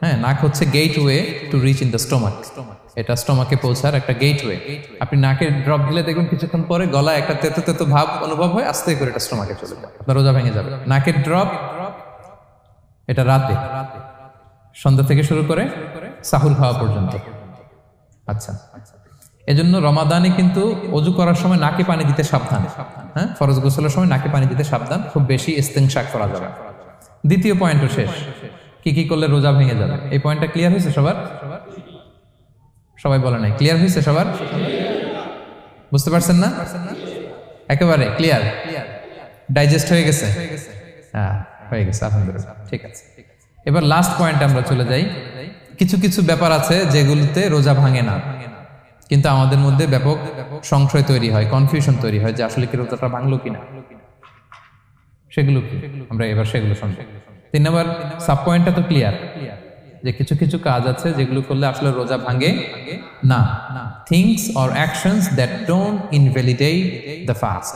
হ্যাঁ, নাক হচ্ছে gateway to reach in the stomach, এটা স্টোমাকে পৌঁছার একটা গেটওয়ে। আপনি নাকে ড্রপ দিলে দেখবেন কিছুক্ষণ পরে গলায় একটা তেতো তেতো ভাব অনুভব হয়, আস্তে করে এটা স্টোমাকে চলে যায়, আপনার রোজা ভেঙে যাবে। নাকের ড্রপ এটা রাতে, সন্ধ্যা থেকে শুরু করে সাহুর খাওয়া পর্যন্ত। আচ্ছা, এজন্য রমাদানে কিন্তু অজু করার সময় নাকে পানি দিতে সাবধান। হ্যাঁ, ফরজ গোসলের সময় নাকে পানি দিতে সাবধান, খুব বেশি ইস্তেনশাক করা যাবে। দ্বিতীয় পয়েন্টও শেষ, কি কি করলে রোজা ভেঙে যাবে। এই পয়েন্টটা ক্লিয়ার হয়েছে সবার? সবাই বলে নাই, ক্লিয়ার হয়েছে সবার? বুঝতে পারছেন না? একেবারে ক্লিয়ার, ডাইজেস্ট হয়ে গেছে? হ্যাঁ, হয়ে গেছে, আলহামদুলিল্লাহ, ঠিক আছে। এবার লাস্ট পয়েন্ট আমরা চলে যাই। কিছু কিছু ব্যাপার আছে যেগুলোতে রোজা ভাঙে না, কিন্তু আমাদের মধ্যে ব্যাপক সংশয় তৈরি হয়, কনফিউশন তৈরি হয় যে আসলে কি রোজাটা ভাঙলো কিনা। সেগুলো কি আমরা এবার সেগুলো শুনবো। 3 নম্বর সাব পয়েন্টটা তো ক্লিয়ার যে কিছু কিছু কাজ আছে যেগুলো করলে আসলে রোজা ভাঙে না। Things or actions that don't invalidate the fast,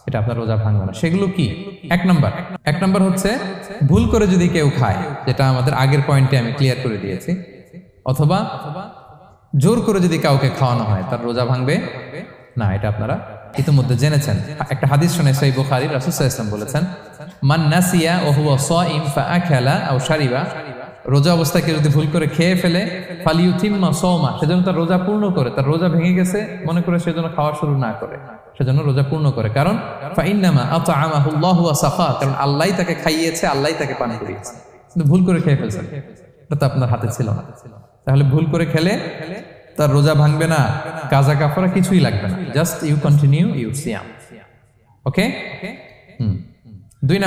এটা আপনার রোজা ভাঙবে না। সেগুলো কি? এক নাম্বার হচ্ছে ভুল করে যদি কেউ খায়, যেটা আমাদের আগের পয়েন্টে আমি ক্লিয়ার করে দিয়েছি, অথবা জোর করে যদি কাউকে খাওয়ানো হয়, তার রোজা ভাঙবে না, এটা আপনারা ইতিমধ্যে জেনেছেন। একটা হাদিস শুনে সহিহ বুখারী, রাসূল সাল্লাল্লাহু আলাইহি ওয়াসাল্লাম বলেছেন, মান নাসিয়া ওয়া হুয়া সাইম ফাআকালা আও শারিবা, রোজা অবস্থায় কেউ যদি ভুল করে খেয়ে ফেলে, ফালিউতিম্মা সাওমা, সেজন্য তার রোজা পূর্ণ করে, তার রোজা ভেঙে গেছে মনে করে সেজন্য খাওয়া শুরু না করে, সেজন্য রোজা পূর্ণ করে। কারণ ফাইন্নামা আতআমাহুল্লাহু ওয়া সাকা, কারণ আল্লাহই তাকে খাইয়েছে, আল্লাহই তাকে পান করিয়েছে। কিন্তু ভুল করে খেয়ে ফেলছেন, এটা তো আপনার হাতে ছিল না। তাহলে ভুল করে খেলে তার রোজা ভাঙবে না, কাজা কাফারা কিছুই লাগবে না, জাস্ট ইউ কন্টিনিউ ইউর সিয়াম। ওকে। 2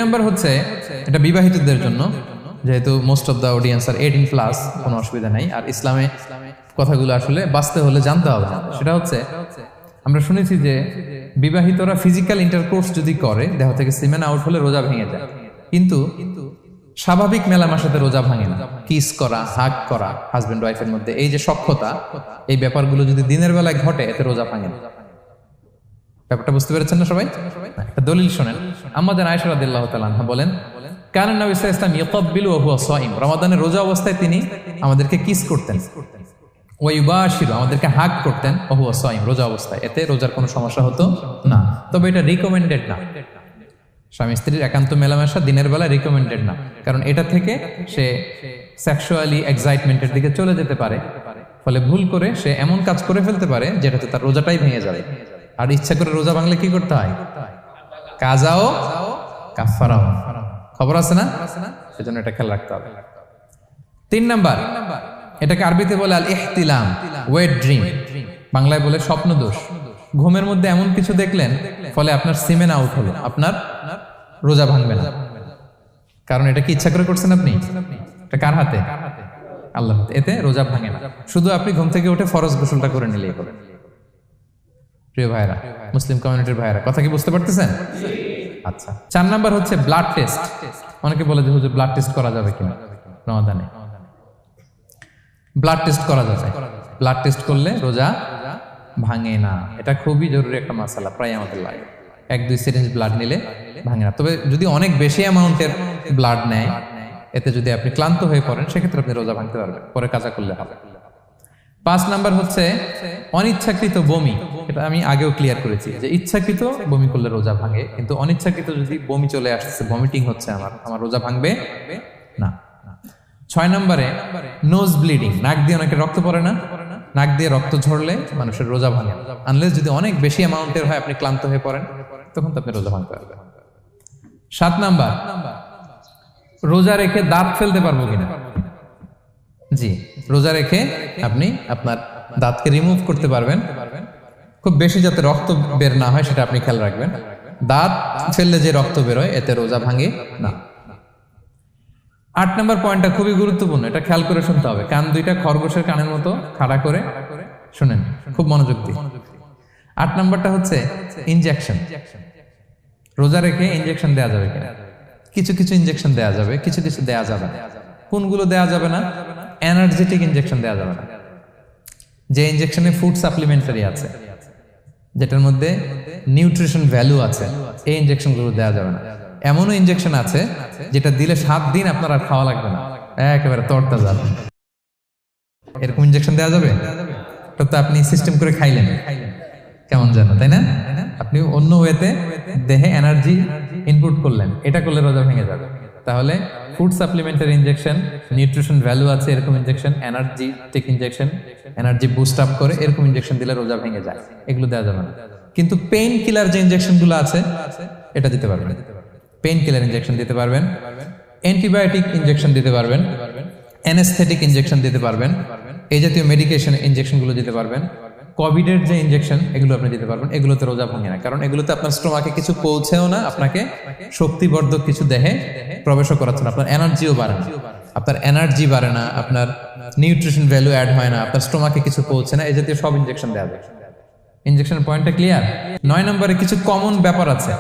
নাম্বার হচ্ছে এটা বিবাহিতদের জন্য, যেহেতু most of the audience are 18+, কোনো অসুবিধা নাই। আর ইসলামে কথাগুলো আসলে বাঁচতে হলে জানতে হবে। সেটা হচ্ছে আমরা শুনেছি যে বিবাহিতরা ফিজিক্যাল ইন্টারকোর্স যদি করে, দেহ থেকে সিমেন আউট হলে রোজা ভেঙে যায়, কিন্তু স্বাভাবিক মেলামেশাতে রোজা ভাঙে না। কিস করা, হাগ করা হাজবেন্ড ওয়াইফের মধ্যে, এই যে সখ্যতা, এই ব্যাপারগুলো যদি দিনের বেলায় ঘটে, এতে রোজা ভাঙে না। ব্যাপারটা বুঝতে পেরেছেন না সবাই? একটা দলিল শোনেন। আম্মা জান আয়েশা রাদিয়াল্লাহু তাআলা আনহা বলেন, কানা নবী সাল্লাল্লাহু আলাইহি ওয়াসাল্লাম ইয়াকাব্বিলু ওয়া হুয়া সাইম, রমাদানের রোজা অবস্থায় তিনি আমাদেরকে কিস করতেন, ওয়া ইউবাশিরু, আমাদেরকে হাগ করতেন, ওয়া হুয়া সাইম, রোজা অবস্থায়। এতে রোজার কোনো সমস্যা হতো না। তবে এটা রিকমেন্ডেড না, স্বামী স্ত্রীর একান্ত মেলামেশা দিনের বেলা রিকমেন্ডেড না, কারণ এটা থেকে সে সেক্সুয়ালি এক্সাইটমেন্টের দিকে চলে যেতে পারে, ফলে ভুল করে সে এমন কাজ করে ফেলতে পারে যেটাতে তার রোজাটাই ভেঙে যাবে। আর ইচ্ছা করে রোজা ভাঙলে কি করতে হয়? কাজাও কাফারাও, খবর আছে না? সেজন্য এটা খেয়াল রাখতে হবে। 3 নাম্বার, এটাকে আরবিতে বলে আল ইহতিলাম, ওয়েট ড্রিম, বাংলায় বলে স্বপ্ন দোষ। ঘুমের মধ্যে এমন কিছু দেখলেন, ফলে আপনার সিমেন আউট হলো, আপনার রোজা ভাঙবে না, কারণ এটা কি ইচ্ছা করে করছেন আপনি? এটা কার হাতে? আল্লাহর হাতে। এতে রোজা ভাঙে না, শুধু আপনি ঘুম থেকে উঠে ফরজ গোসলটা করে নিলেই হবে। প্রিয় ভাইরা, মুসলিম কমিউনিটির ভাইরা, কথা কি বুঝতে পারতেছেন? আচ্ছা, 4 নাম্বার হচ্ছে ব্লাড টেস্ট। অনেকে বলে যে হুজুর ব্লাড টেস্ট করা যাবে কিনা রমাদানে? ব্লাড টেস্ট করা যাবে। ব্লাড টেস্ট করলে রোজা ভাঙে না, এটা খুবই জরুরি একটা মাসালা, প্রায় আমাদের লাগে। 1-2 সিরিঞ্জ ব্লাড নিলে ভাঙে না। তবে যদি অনেক বেশি অ্যামাউন্টের ব্লাড নেয়, এতে যদি আপনি ক্লান্ত হয়ে পড়েন, সেক্ষেত্রে আপনি রোজা ভাঙতে পারবেন, পরে কাজা করলে হবে। 5 নাম্বার হচ্ছে অনিচ্ছাকৃত বমি। এটা আমি আগেও ক্লিয়ার করেছি যে ইচ্ছাকৃত বমি করলে রোজা ভাঙে, কিন্তু অনিচ্ছাকৃত যদি বমি চলে আসছে, ভমিটিং হচ্ছে, আমার রোজা ভাঙবে না। 6 নম্বরে নোজ ব্লিডিং, নাক দিয়ে অনেকে রক্ত পড়ে না, নাক দিয়ে রক্ত ঝরলে মানুষের রোজা ভাঙে, আনলেস যদি অনেক বেশি অ্যামাউন্টের হয়, আপনি ক্লান্ত হয়ে পড়েন, তখন তো আপনি রোজা ভাঙতে পারবেন। 7 নাম্বার, রোজা রেখে দাঁত ফেলতে পারবো কিনা? জি, রোজা রেখে আপনি আপনার দাঁতকে রিমুভ করতে পারবেন, খুব বেশি যাতে রক্ত বের না হয় সেটা আপনি খেয়াল রাখবেন। দাঁত ফেললে যে রক্ত বেরোয়, এতে রোজা ভাঙে না। 8 নম্বর পয়েন্টটা খুবই গুরুত্বপূর্ণ, এটা খেয়াল করে শুনতে হবে। কান দুইটা খরগোশের কানের মতো খাড়া করে শুনেন, খুব মনোযোগ দিয়ে। 8 নম্বরটা হচ্ছে ইনজেকশন। রোজা রেখে ইনজেকশন দেওয়া যাবে কিনা? কিছু কিছু ইনজেকশন দেওয়া যাবে, কিছু কিছু দেওয়া যাবে না। কোনগুলো দেওয়া যাবে না? এনার্জেটিক ইনজেকশন দেওয়া যাবে না। যে ইনজেকশনে ফুড সাপ্লিমেন্টারি আছে, যেটার মধ্যে নিউট্রিশন ভ্যালু আছে, এই ইনজেকশনগুলো দেওয়া যাবে না। এমনও ইনজেকশন আছে যেটা দিলে 7 দিন আপনার আর খাওয়া লাগবে না, একেবারে তরতাজা। এরকম ইনজেকশন দেওয়া যাবে? তো আপনি সিস্টেম করে খাইলেন, কেমন যেন, তাই না? আপনি অন্য ওয়েতে দেহে এনার্জি ইনপুট করলেন, এটা করলে রোজা ভেঙে যাবে। তাহলে food supplementary injection, nutrition value আছে এরকম injection, energetic injection, energy boost up করে এরকম ইনজেকশন দিলে রোজা ভেঙে যায়, এগুলো দেওয়া যাবে না। কিন্তু পেইন কিলার যে ইনজেকশনগুলো আছে এটা দিতে পারবেন। পেইন কিলার ইনজেকশন দিতে পারবেন, অ্যান্টিবায়োটিক ইনজেকশন দিতে পারবেন, অ্যানেস্থেটিক ইনজেকশন দিতে পারবেন, এই জাতীয় মেডিকেশন ইনজেকশনগুলো দিতে পারবেন। কোভিডের যে ইনজেকশন এগুলো আপনি দিতে পারবেন, এগুলোতে রোজা ভাঙে না, কারণ এগুলোতে আপনার স্টোমাকে কিছু পৌঁছেও না, আপনাকে শক্তিবর্ধক কিছু দেহে প্রবেশও করাচ্ছে না, আপনার এনার্জিও বাড়ে না, আপনার এনার্জি বাড়ে না, আপনার নিউট্রিশন ভ্যালু অ্যাড হয় না, আপনার স্টোমাকে কিছু পৌঁছে না, এই জাতীয় সব ইনজেকশন দেওয়া যায়। ইনজেকশনের পয়েন্টটা ক্লিয়ার? 9 নম্বরে কিছু কমন ব্যাপার আছে,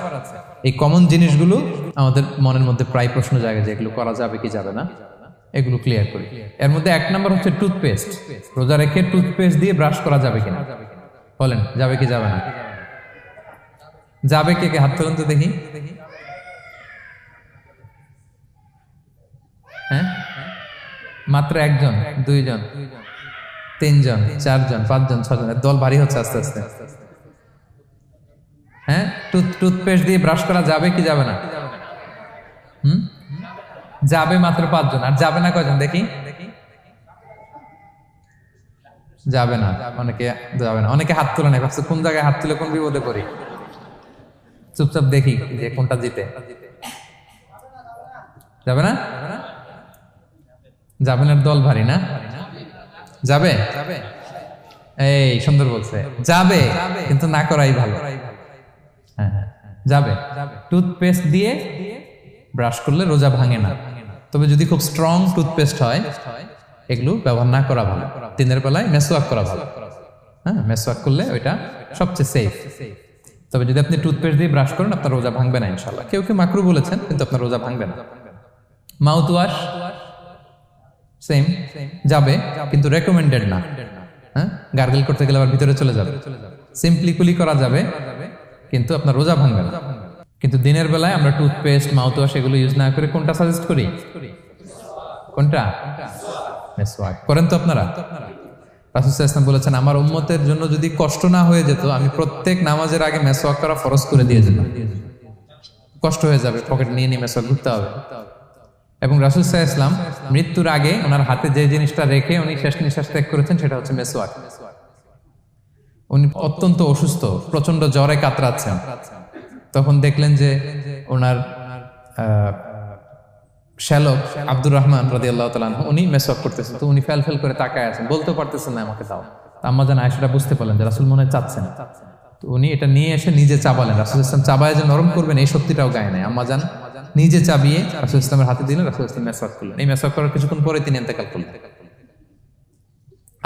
এই কমন জিনিসগুলো আমাদের মনের মধ্যে প্রায় প্রশ্ন জাগে যে এগুলো করা যাবে কি যাবে না, এগুলো ক্লিয়ার করি। এর মধ্যে 1 নম্বর হচ্ছে টুথপেস্ট। রোজা রেখে টুথপেস্ট দিয়ে ব্রাশ করা যাবে কিনা? বলেন, যাবে কি যাবে না? যাবে, কে কে হাত তুলুন তো দেখি। হ্যাঁ, মাত্র 1 জন, 2 জন, 3 জন, 4 জন, 5 জন, 6 জন, দল ভারী হচ্ছে আস্তে আস্তে। হ্যাঁ, টুথপেস্ট দিয়ে ব্রাশ করা যাবে কি যাবে না? যাবে মাত্র 5 জন। আর যাবে না কয়জন দেখি? যাবে না, অনেকে যাবে না, অনেকে হাত তুলে নেই, ভাবছে কোন জায়গায় হাত তুলে কোন বিপদে পড়ি। চুপচাপ দেখি যে কোনটা জিতে। যাবে না? যাবে না, দল ভারী না? যাবে? এই সুন্দর বলছে, যাবে, কিন্তু না করাই ভালো। হ্যাঁ, যাবে। টুথপেস্ট দিয়ে ব্রাশ করলে রোজা ভাঙে না, তবে যদি খুব স্ট্রং টুথপেস্ট হয় এগুলো ব্যবহার না করা ভালো। দিনের বেলায় মেসওয়াক করা ভালো। হ্যাঁ, মেসওয়াক করলে ওইটা সবচেয়ে সেফ। তবে যদি আপনি টুথপেস্ট দিয়ে ব্রাশ করেন আপনার রোজা ভাঙবে না ইনশাআল্লাহ। কেউ কেউ মাকরু বলেছেন, কিন্তু আপনার রোজা ভাঙবে না। মাউথ ওয়াশ সেম, যাবে, কিন্তু রেকমেন্ডেড না। হ্যাঁ, গার্গল করতে গেলে আবার ভিতরে চলে যাবে। সিম্পলি কুলি করা যাবে, কিন্তু আপনার রোজা ভাঙবে না। কিন্তু দিনের বেলায় আমরা টুথপেস্ট, মাউথ ওয়াশ এগুলো ইউজ না করে কোনটা সাজেস্ট করি? কোনটা? মেসওয়াক করেন তো আপনারা? রাসূল সাল্লাল্লাহু আলাইহি ওয়াসাল্লাম বলেছেন, আমার উম্মতের জন্য যদি কষ্ট না হয়ে যেত আমি প্রত্যেক নামাজের আগে মেসওয়াক করা ফরজ করে দিয়ে যেতাম। কষ্ট হয়ে যাবে, পকেট নিয়ে নিয়ে মেসওয়াক ঘুরতে হবে। এবং রাসূল সাল্লাল্লাহু আলাইহি ওয়াসাল্লাম মৃত্যুর আগে ওনার হাতে যে জিনিসটা রেখে উনি শেষ নিঃশ্বাস ত্যাগ করেছেন সেটা হচ্ছে মেসওয়াক। উনি অত্যন্ত অসুস্থ, প্রচন্ড জ্বরে কাতরাচ্ছেন, তখন দেখলেন যে ওনার শ্যালক আব্দুর রহমান রাদিয়াল্লাহু তাআলা আনহু উনি মেসওয়াক করতেছেন, তো উনি ফেল করে তাকায় আছেন, বলতে পারতেছেন না আমাকে দাও। আম্মা জান আয়েশা বুঝতে পারলেন যে রাসূল মনে হয় চাচ্ছেন, তো উনি এটা নিয়ে এসে নিজে চাবালেন। রাসূল ইসলাম চাবায় যে নরম করবেন এই শক্তিটাও গায়ে নাই। আম্মা জান নিজে চাবিয়ে রাসূল ইসলামের হাতে দিলেন, রাসূল ইসলাম মেসওয়াক করলেন। এই মেসওয়াক করার কিছুক্ষণ পরে তিনি ইন্তেকাল করলেন।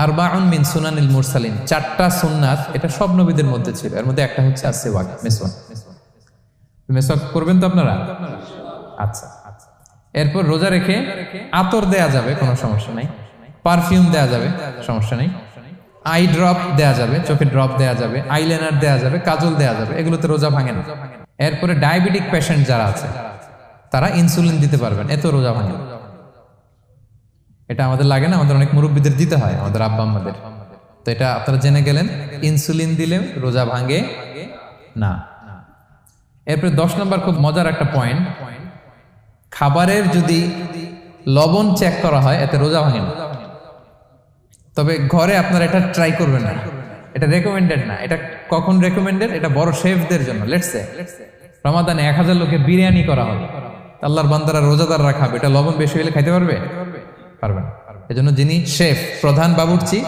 আরবাউন মিন সুনানিল মুরসালিন, 4টা সুন্নাত, এটা সব নবীদের মধ্যে ছিল, এর মধ্যে একটা হচ্ছে আসওয়াক, মেসওয়াক। মেসওয়াক করবেন তো আপনারা? আচ্ছা। এরপর রোজা রেখে আতর দেয়া যাবে, কোনো সমস্যা নাই। পারফিউম দেয়া যাবে, সমস্যা নেই। আই ড্রপ দেয়া যাবে, চোখে ড্রপ দেয়া যাবে, আইলাইনার দেয়া যাবে, কাজল দেয়া যাবে, এগুলোতে রোজা ভাঙে না। এরপরে ডায়াবেটিক পেশেন্ট যারা আছে তারা ইনসুলিন দিতে পারবেন, এত রোজা ভাঙে না। এটা আমাদের লাগে না, আমাদের অনেক মুরব্বীদের দিতে হয়, আমাদের আব্বা আম্মাদের। তো এটা আপনারা জেনে গেলেন, ইনসুলিন দিলে রোজা ভাঙে না। এরপরে 10 নম্বর খুব মজার একটা পয়েন্ট, খাবারের যদি লবণ চেক করা হয় এতে রোজা ভাঙে না। তবে ঘরে আপনারা এটা ট্রাই করবেন না, এটা রেকমেন্ডেড না। এটা কখন রেকমেন্ডেড? এটা বড় শেফদের জন্য। লেটস সে রমাদানে 1000 লোকের বিরিয়ানি করা হবে, আল্লাহর বান্দারা রোজাদাররা খাবে, এটা লবণ বেশি হলে খাইতে পারবে? পারবে না। এজন্য যিনি শেফ, প্রধান বাবুর্চি,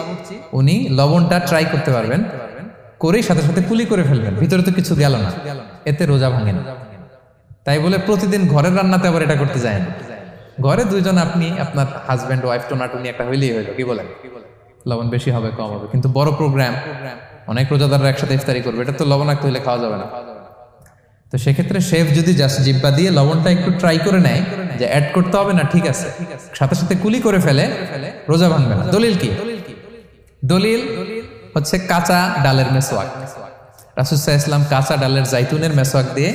উনি লবণটা ট্রাই করতে পারবেন, করেই সাথে সাথে কুলি করে ফেলবেন, ভিতরে তো কিছু গেল না, এতে রোজা ভাঙে না। তাই বলে প্রতিদিন ঘরের রান্নাতে আবার এটা করতে যায় না, ঘরে দুইজন, আপনি আপনার হাজব্যান্ড ওয়াইফ টোনাটুনি একটা হইলেই হইলো, কি বলেন? লবণ বেশি হবে কম হবে, কিন্তু বড় প্রোগ্রাম, অনেক রোজাদাররা একসাথে ইফতারি করবে, এটা তো লবণাক্ত হইলে খাওয়া যাবে না। তো সেক্ষেত্রে শেফ যদি জাস্ট জিব্বা দিয়ে লবণটা একটু ট্রাই করে নেয় যে অ্যাড করতে হবে না, ঠিক আছে, সাথে সাথে কুলি করে ফেলে, রোজা ভাঙবে না। দলিল কি? দলিল হচ্ছে কাঁচা ডালের মেসওয়াক। রাসূল সাল্লাল্লাহু আলাইহি ওয়াসাল্লাম কাঁচা ডালের জাইতুনের মেসওয়াক দিয়ে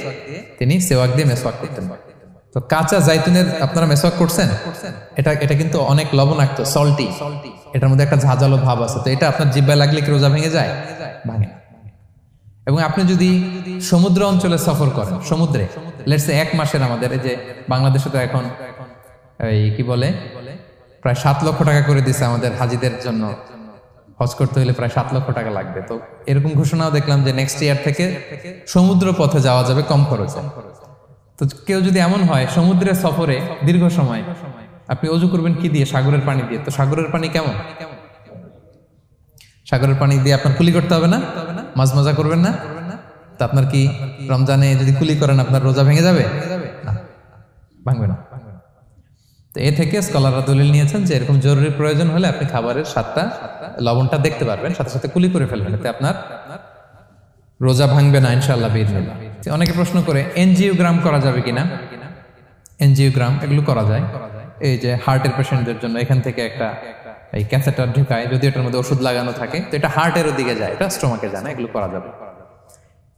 তিনি সেওয়াক দিয়ে মেসওয়াক করতেন। তো কাঁচা জাইতুনের আপনারা মেসওয়াক করছেন, এটা কিন্তু অনেক লবণাক্ত, সল্টি, এটার মধ্যে একটা ঝাঁঝালো ভাব আছে। তো এটা আপনার জিহ্বায় লাগলে কি রোজা ভেঙে যায়? ভাঙে না। এবং আপনি যদি সমুদ্র অঞ্চলে সফর করেন, সমুদ্রে লেটস সে 1 মাসের, আমাদের এই যে বাংলাদেশে তো এখন এই কি বলে প্রায় 7 লক্ষ টাকা করে দিছে আমাদের হাজিদের জন্য, হজ করতে হলে প্রায় 7 লক্ষ টাকা লাগবে। তো এরকম ঘোষণাও দেখলাম যে নেক্সট ইয়ার থেকে সমুদ্র পথে যাওয়া যাবে কম খরচে। তো কেউ যদি এমন হয় সমুদ্রের সফরে দীর্ঘ সময়, আপনি অজু করবেন কি দিয়ে? সাগরের পানি দিয়ে। তো সাগরের পানি কেমন? সাগরের পানি দিয়ে আপনার কুলি করতে হবে না? মাছ মজা করবেন না? তো আপনার কি রমজানে যদি কুলি করেন আপনার রোজা ভেঙে যাবে? না, ভাঙবে না। তো এ থেকে স্কলাররা দলিল নিয়েছেন যে এরকম জরুরি প্রয়োজন হলে আপনি খাবারের স্বাদটা, লবণটা দেখতে পারবেন, সাথে সাথে কুলি করে ফেলবেন, এতে আপনার রোজা ভাঙবে না ইনশাআল্লাহ বিইজনিল্লাহ। অনেকে প্রশ্ন করে এনজিওগ্রাম করা যাবে কিনা? এনজিওগ্রাম এগুলো করা যায়। এই যে হার্টের পেশেন্টদের জন্য এখান থেকে একটা এই ক্যাথেটার ঢুকায়, যদি এটার মধ্যে ওষুধ লাগানো থাকে, তো এটা হার্টের দিকে যায়, এটা স্টোমাকে যায় না, এগুলো করা যাবে।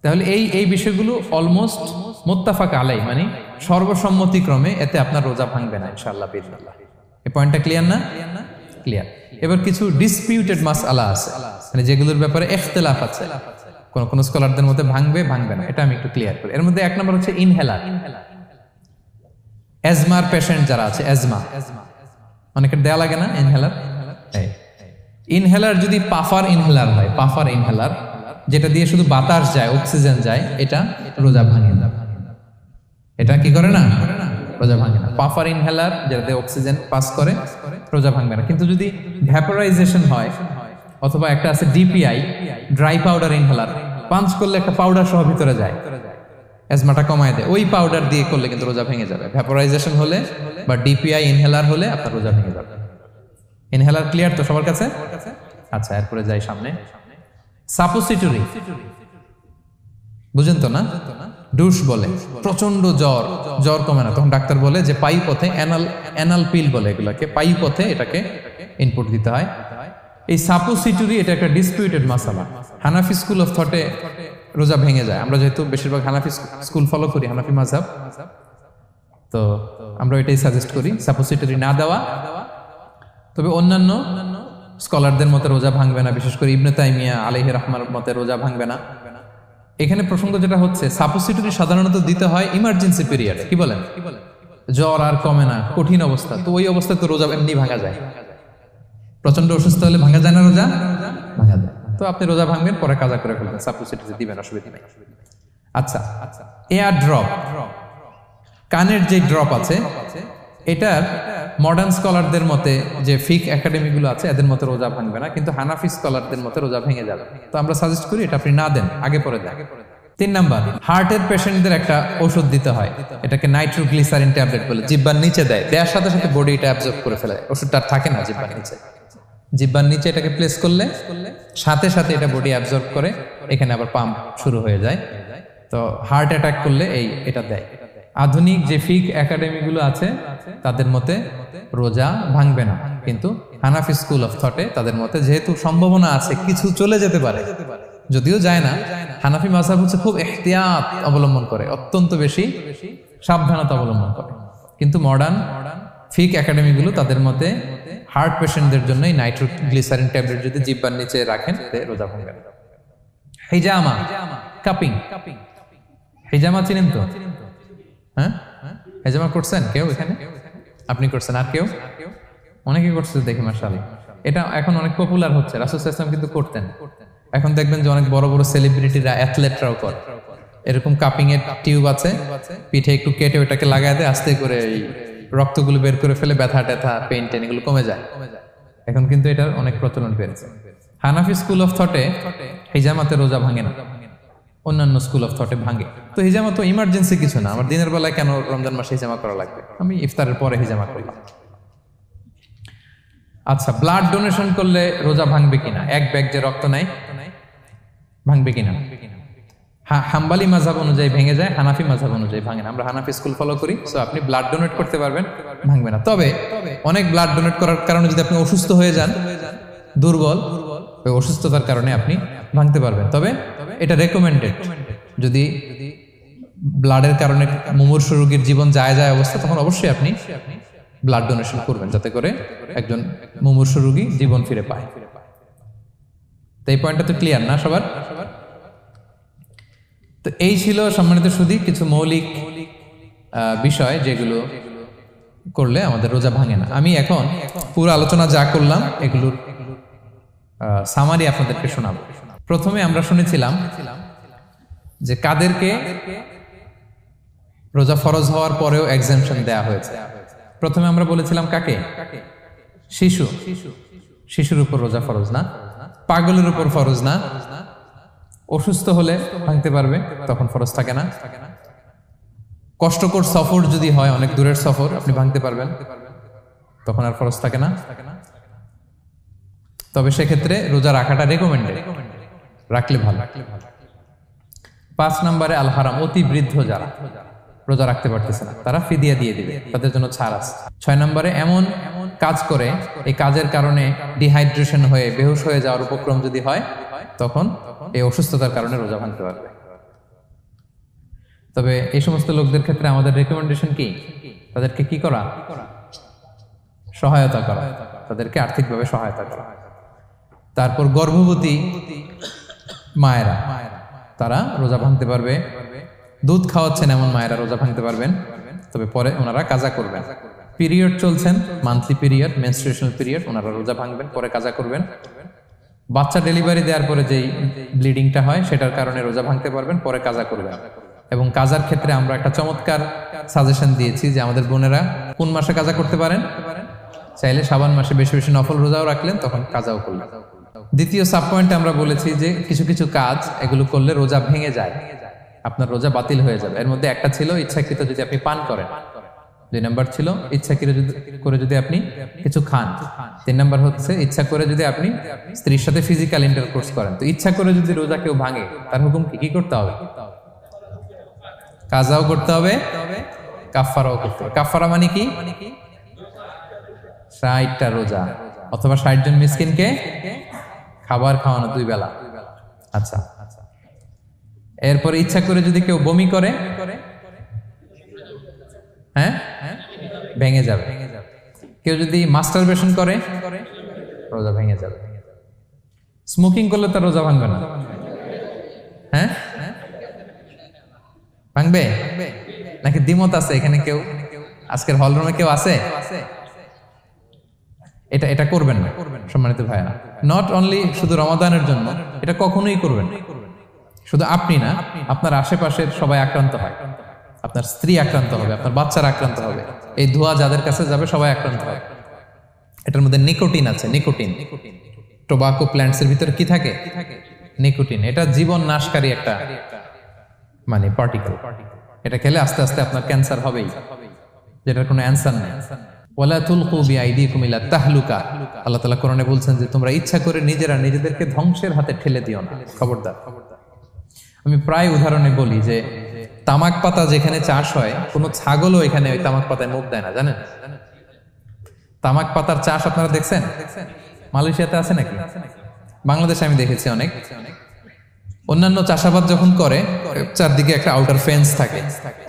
তাহলে এই বিষয়গুলো অলমোস্ট মুত্তাফাক আলাই, মানে সর্বসম্মতিক্রমে, এতে আপনার রোজা ভাঙবে না ইনশাআল্লাহ বিইজনিল্লাহ। এই পয়েন্টটা ক্লিয়ার না? ক্লিয়ার। এবার কিছু ডিসপিউটেড মাসআলা আছে, মানে যেগুলোর ব্যাপারে ইখতিলাফ আছে, কোন স্কলারদের মধ্যে ভাঙবে না, এটা আমি একটু ক্লিয়ার করি। এর মধ্যে 1 নম্বর হচ্ছে ইনহেলার। অ্যাজমার পেশেন্ট যারা আছে, অ্যাজমা অনেকের দেয়া লাগে না ইনহেলার। ইনহেলার যদি পাফার ইনহেলার হয়, পাফার ইনহেলার যেটা দিয়ে শুধু বাতাস যায়, অক্সিজেন যায়, এটা রোজা ভাঙে না। এটা কি করে না? রোজা ভাঙে না। পাফার ইনহেলার যেটা দিয়ে অক্সিজেন পাস করে, রোজা ভাঙবে না। কিন্তু যদি ভ্যাপোরাইজেশন হয়, অথবা একটা আছে DPI, dry powder inhaler, punch করলে একটা পাউডার সহ ভিতরে যায়, অ্যাজমাটা কমায় দেয়, ওই পাউডার দিয়ে করলে কিন্তু রোজা ভেঙে যাবে। ভ্যাপোরাইজেশন হলে বা ডিপিআই ইনহেলার হলে আপনার রোজা ভেঙে যাবে। ইনহেলার ক্লিয়ার তো সবার কাছে? আচ্ছা, এরপরে যাই সামনে। সাপোসিটরি বুঝেন তো না? ডুশ বলে, প্রচন্ড জ্বর কমে না, তখন ডাক্তার বলে যে পাই পথে, অ্যানাল পিল বলে এগুলাকে, পাই পথে এটাকে ইনপুট দিতে হয়। এই সাপোসিটরি এটা একটা ডিসপিউটেড মাসালা। হানাফি স্কুল অফ থটে রোজা ভেঙে যায়। আমরা যেহেতু বেশিরভাগ হানাফি স্কুল ফলো করি, হানাফি মাযহাব, তো আমরা এটাই সাজেস্ট করি সাপোসিটরি না দেওয়া। তবে অন্যান্য স্কলারদের মতে রোজা ভাঙবে না, বিশেষ করে ইবনে তাইমিয়া আলাইহি রাহমার মতে রোজা ভাঙবে না। এখানে প্রসঙ্গ যেটা হচ্ছে, সাপোসিটরি সাধারণত দিতে হয় ইমার্জেন্সি পিরিয়ডে, কি বলেন? জ্বর আর কমে না, কঠিন অবস্থা, তো ওই অবস্থায় তো রোজা এমনি ভাঙা যায়। প্রচন্ড অসুস্থ হলে ভাঙা যায় না রোজা? ভাঙা যায়। তো আপনি রোজা ভাঙবেন, পরে কাজা করে ফেলবেন, সাপোসিটরি দিবেন, অসুবিধা নেই। আচ্ছা, এয়ার ড্রপ, কানের যে ড্রপ আছে, এটার মডার্ন স্কলারদের মতে, যে ফিক একাডেমি গুলো আছে, এদের মতে রোজা ভাঙবে না, কিন্তু হানাফি স্কলারদের মতে রোজা ভেঙে যাবে। তো আমরা সাজেস্ট করি এটা আপনি না দেন, আগে পরে দেন। 3 নাম্বার, হার্টের পেশেন্টদের একটা ওষুধ দিতে হয়, এটাকে নাইট্রোগ্লিসারিন ট্যাবলেট বলে, জিহ্বার নিচে দেওয়ার সাথে সাথে বডি এটা অ্যাবজর্ব করে ফেলে, ওষুধটা থাকে না জিহ্বার নিচে। জিহ্বার নিচে এটাকে প্লেস করলে সাথে সাথে এটা বডি অ্যাবজর্ব করে, এখানে আবার পাম্প শুরু হয়ে যায়। তো হার্ট অ্যাটাক করলে এটা দেয়। আধুনিক যে ফিক একাডেমি গুলো আছে তাদের মতে রোজা ভাঙবে না, কিন্তু হানাফি স্কুল অফ থটে তাদের মতে যেহেতু সম্ভাবনা আছে কিছু চলে যেতে পারে, যদিও যায় না, হানাফি মাযহাব হচ্ছে খুব ইহতিয়াত অবলম্বন করে, অত্যন্ত বেশি সাবধানতা অবলম্বন করে। কিন্তু মডার্ন ফিক একাডেমি গুলো তাদের মতে হার্ট পেশেন্টদের জন্য নাইট্রোগ্লিসারিন ট্যাবলেট যদি জিহ্বার নিচে রাখেন রোজা ভাঙবে না। হিজামা, কাপিং, হিজামা চিনেন তো? হ্যাঁ, হিজামা করছেন কেউ এখানে? আপনি করছেন, আর কেউ? অনেকে করছে দেখি মাশাআল্লাহ। এটা এখন অনেক পপুলার হচ্ছে, রাসূল সাল্লাল্লাহু আলাইহি ওয়াসাল্লাম কিন্তু করতেন। এখন দেখবেন যে অনেক বড় বড় সেলিব্রিটিরা, অ্যাথলেটরাও করে। এরকম কাপিং এর টিউব আছে, পিঠে একটু কেটে ওটাকে লাগায় দেয়, আস্তে করে এই রক্তগুলো বের করে ফেলে, ব্যথা ট্যাথা, পেইন টেন এগুলো কমে যায়। এখন কিন্তু এটার অনেক প্রচলন বেড়েছে। হানাফি স্কুল অফ থটে হিজামাতে রোজা ভাঙে না, অন্যান্য স্কুল অফ থটে ভাঙে। তো হিজামা তো ইমার্জেন্সি কিছু না, আমার দিনের বেলায় কেন রমজান মাসে হিজামা করা লাগবে, আমি ইফতারের পরে হিজামা করলাম। আচ্ছা, ব্লাড ডোনেশন করলে রোজা ভাঙবে কিনা? এক ব্যাগ যে রক্ত নেয় ভাঙবে কিনা? হাম্বালি মাযহাব অনুযায়ী ভেঙে যায়, হানাফি মাযহাব অনুযায়ী ভাঙে না। আমরা হানাফি স্কুল ফলো করি, সো আপনি ব্লাড ডোনেট করতে পারবেন, ভাঙবে না। তবে অনেক ব্লাড ডোনেট করার কারণে যদি আপনি অসুস্থ হয়ে যান, দুর্বল, ওই অসুস্থতার কারণে আপনি ভাঙতে পারবেন। তবে এটা রেকমেন্ডেড, যদি ব্লাডের কারণে মুমূর্ষু রোগীর জীবন যায় অবস্থা, তখন অবশ্যই আপনি ব্লাড ডোনেশন করবেন, যাতে করে একজন মুমূর্ষু রোগী জীবন ফিরে পায়। তো এই পয়েন্টটা তো ক্লিয়ার না সবার? তো এই ছিল সম্মানিত সুধী কিছু মৌলিক বিষয় যেগুলো করলে আমাদের রোজা ভাঙে না। আমি এখন পুরো আলোচনা যা করলাম এগুলোর সামারি আপনাদেরকে শোনাবো। প্রথমে আমরা শুনেছিলাম যে কাদেরকে রোজা ফরজ হওয়ার পরেও এক্সাম্পশন দেয়া হয়েছে। প্রথমে আমরা বলেছিলাম কাকে? শিশুর উপর রোজা ফরজ না, পাগলের উপর ফরজ না, অসুস্থ হলে ভাঙতে পারবে, তখন ফরজ থাকে না। কষ্টকর সফর যদি হয়, অনেক দূরের সফর, আপনি ভাঙতে পারবেন, তখন আর ফরজ থাকে না। তবে সেক্ষেত্রে রোজা রাখাটা রেকমেন্ডেড, রাখলে ভালো। 5 নম্বরে আল হারাম, অতি বৃদ্ধ যারা রোজা রাখতে পারতেছে না, তারা ফিদিয়া দিয়ে দিবে, তাদের জন্য ছাড় আছে। 6 নম্বরে এমন কাজ করে, এই কাজের কারণে ডিহাইড্রেশন হয়ে বেহুশ হয়ে যাওয়ার উপক্রম যদি হয়, তখন এই অসুস্থতার কারণে রোজা ভাঙতে পারবে। তবে এই সমস্ত লোকদের ক্ষেত্রে আমাদের রেকমেন্ডেশন কি? তাদেরকে কি করা? সহায়তা করা, তাদেরকে আর্থিকভাবে সহায়তা করা। তারপর গর্ভবতী মায়েরা, তারা রোজা ভাঙতে পারবে। দুধ খাওয়াচ্ছেন এমন মায়েরা রোজা ভাঙতে পারবেন, তবে পরে ওনারা কাজা করবেন। পিরিয়ড চলছেন, মান্থলি পিরিয়ড, মেনস্ট্রুয়েশনাল পিরিয়ড, ওনারা রোজা ভাঙবেন, পরে কাজা করবেন। বাচ্চা ডেলিভারি দেওয়ার পরে যেই ব্লিডিংটা হয়, সেটার কারণে রোজা ভাঙতে পারবেন, পরে কাজা করবেন। এবং কাজার ক্ষেত্রে আমরা একটা চমৎকার সাজেশন দিয়েছি যে আমাদের বোনেরা কোন মাসে কাজা করতে পারেন? চাইলে শাবান মাসে বেশি বেশি নফল রোজাও রাখলেন, তখন কাজাও করলেন। দ্বিতীয় সাব পয়েন্টে আমরা বলেছি যে কিছু কিছু কাজ এগুলো করলে রোজা ভেঙে যায়, আপনার রোজা বাতিল হয়ে যাবে। এর মধ্যে একটা ছিল ইচ্ছাকৃত যদি আপনি পান করেন, 2 নম্বর ছিল ইচ্ছাকৃত করে যদি আপনি কিছু খান, 3 নম্বর হচ্ছে ইচ্ছা করে যদি আপনি স্ত্রীর সাথে ফিজিক্যাল ইন্টারকোর্স করেন। তো ইচ্ছা করে যদি রোজা কেউ ভাঙে, তার হুকুম কি করতে হবে? কাজাও করতে হবে, কাফফারাও করতে হবে। কাফফারা মানে কি? 60টা রোজা অথবা 60 জন মিসকিনকে খাবার খাওয়ানো 2 বেলা। আচ্ছা, এরপরে ইচ্ছা করে যদি কেউ বমি করে, হ্যাঁ, ভেঙে যাবে। কেউ যদি মাস্টারবেশন করে, রোজা ভেঙে যাবে। স্মোকিং করলে তার রোজা ভাঙবে না, হ্যাঁ? ভাঙবে নাকি দ্বিমত আছে এখানে? কেউ আজকের হল রুমে কেউ আছে? এটা করবেন না সম্মানিত ভাইরা। নট অনলি শুধু রমাদানের জন্য, এটা কখনোই করবেন না। শুধু আপনি না, আপনার আশেপাশের সবাই আক্রান্ত হয়, আপনার স্ত্রী আক্রান্ত হবে, আপনার বাচ্চারা আক্রান্ত হবে, এই ধোঁয়া যাদের কাছে যাবে সবাই আক্রান্ত হবে। এটার মধ্যে নিকোটিন আছে, নিকোটিন। টোবাকো প্ল্যান্টস এর ভিতরে কি থাকে? নিকোটিন। এটা জীবন নাশকারী একটা মানে পার্টিকেল। এটা খেলে আস্তে আস্তে আপনার ক্যান্সার হবেই, যেটার কোনো অ্যান্সার নেই। ওয়ালা তুলকু বিআইদিকুম ইলা তাহলুকা, আল্লাহ তাআলা কোরআনে বলছেন যে তোমরা ইচ্ছা করে নিজেদেরকে ধ্বংসের হাতে ঠেলে দিও না, খবরদার। আমি প্রায় উদাহরণে বলি যে তামাক পাতা যেখানে চাষ হয়, কোনো ছাগলও এখানে ওই তামাক পাতায় মুখ দেয় না, জানেন? তামাক পাতার চাষ আপনারা দেখছেন? মালয়েশিয়াতে আছে নাকি? বাংলাদেশে আমি দেখেছি অনেক। অন্যান্য চাষাবাদ যখন করে, চারদিকে একটা আউটার ফেন্স থাকে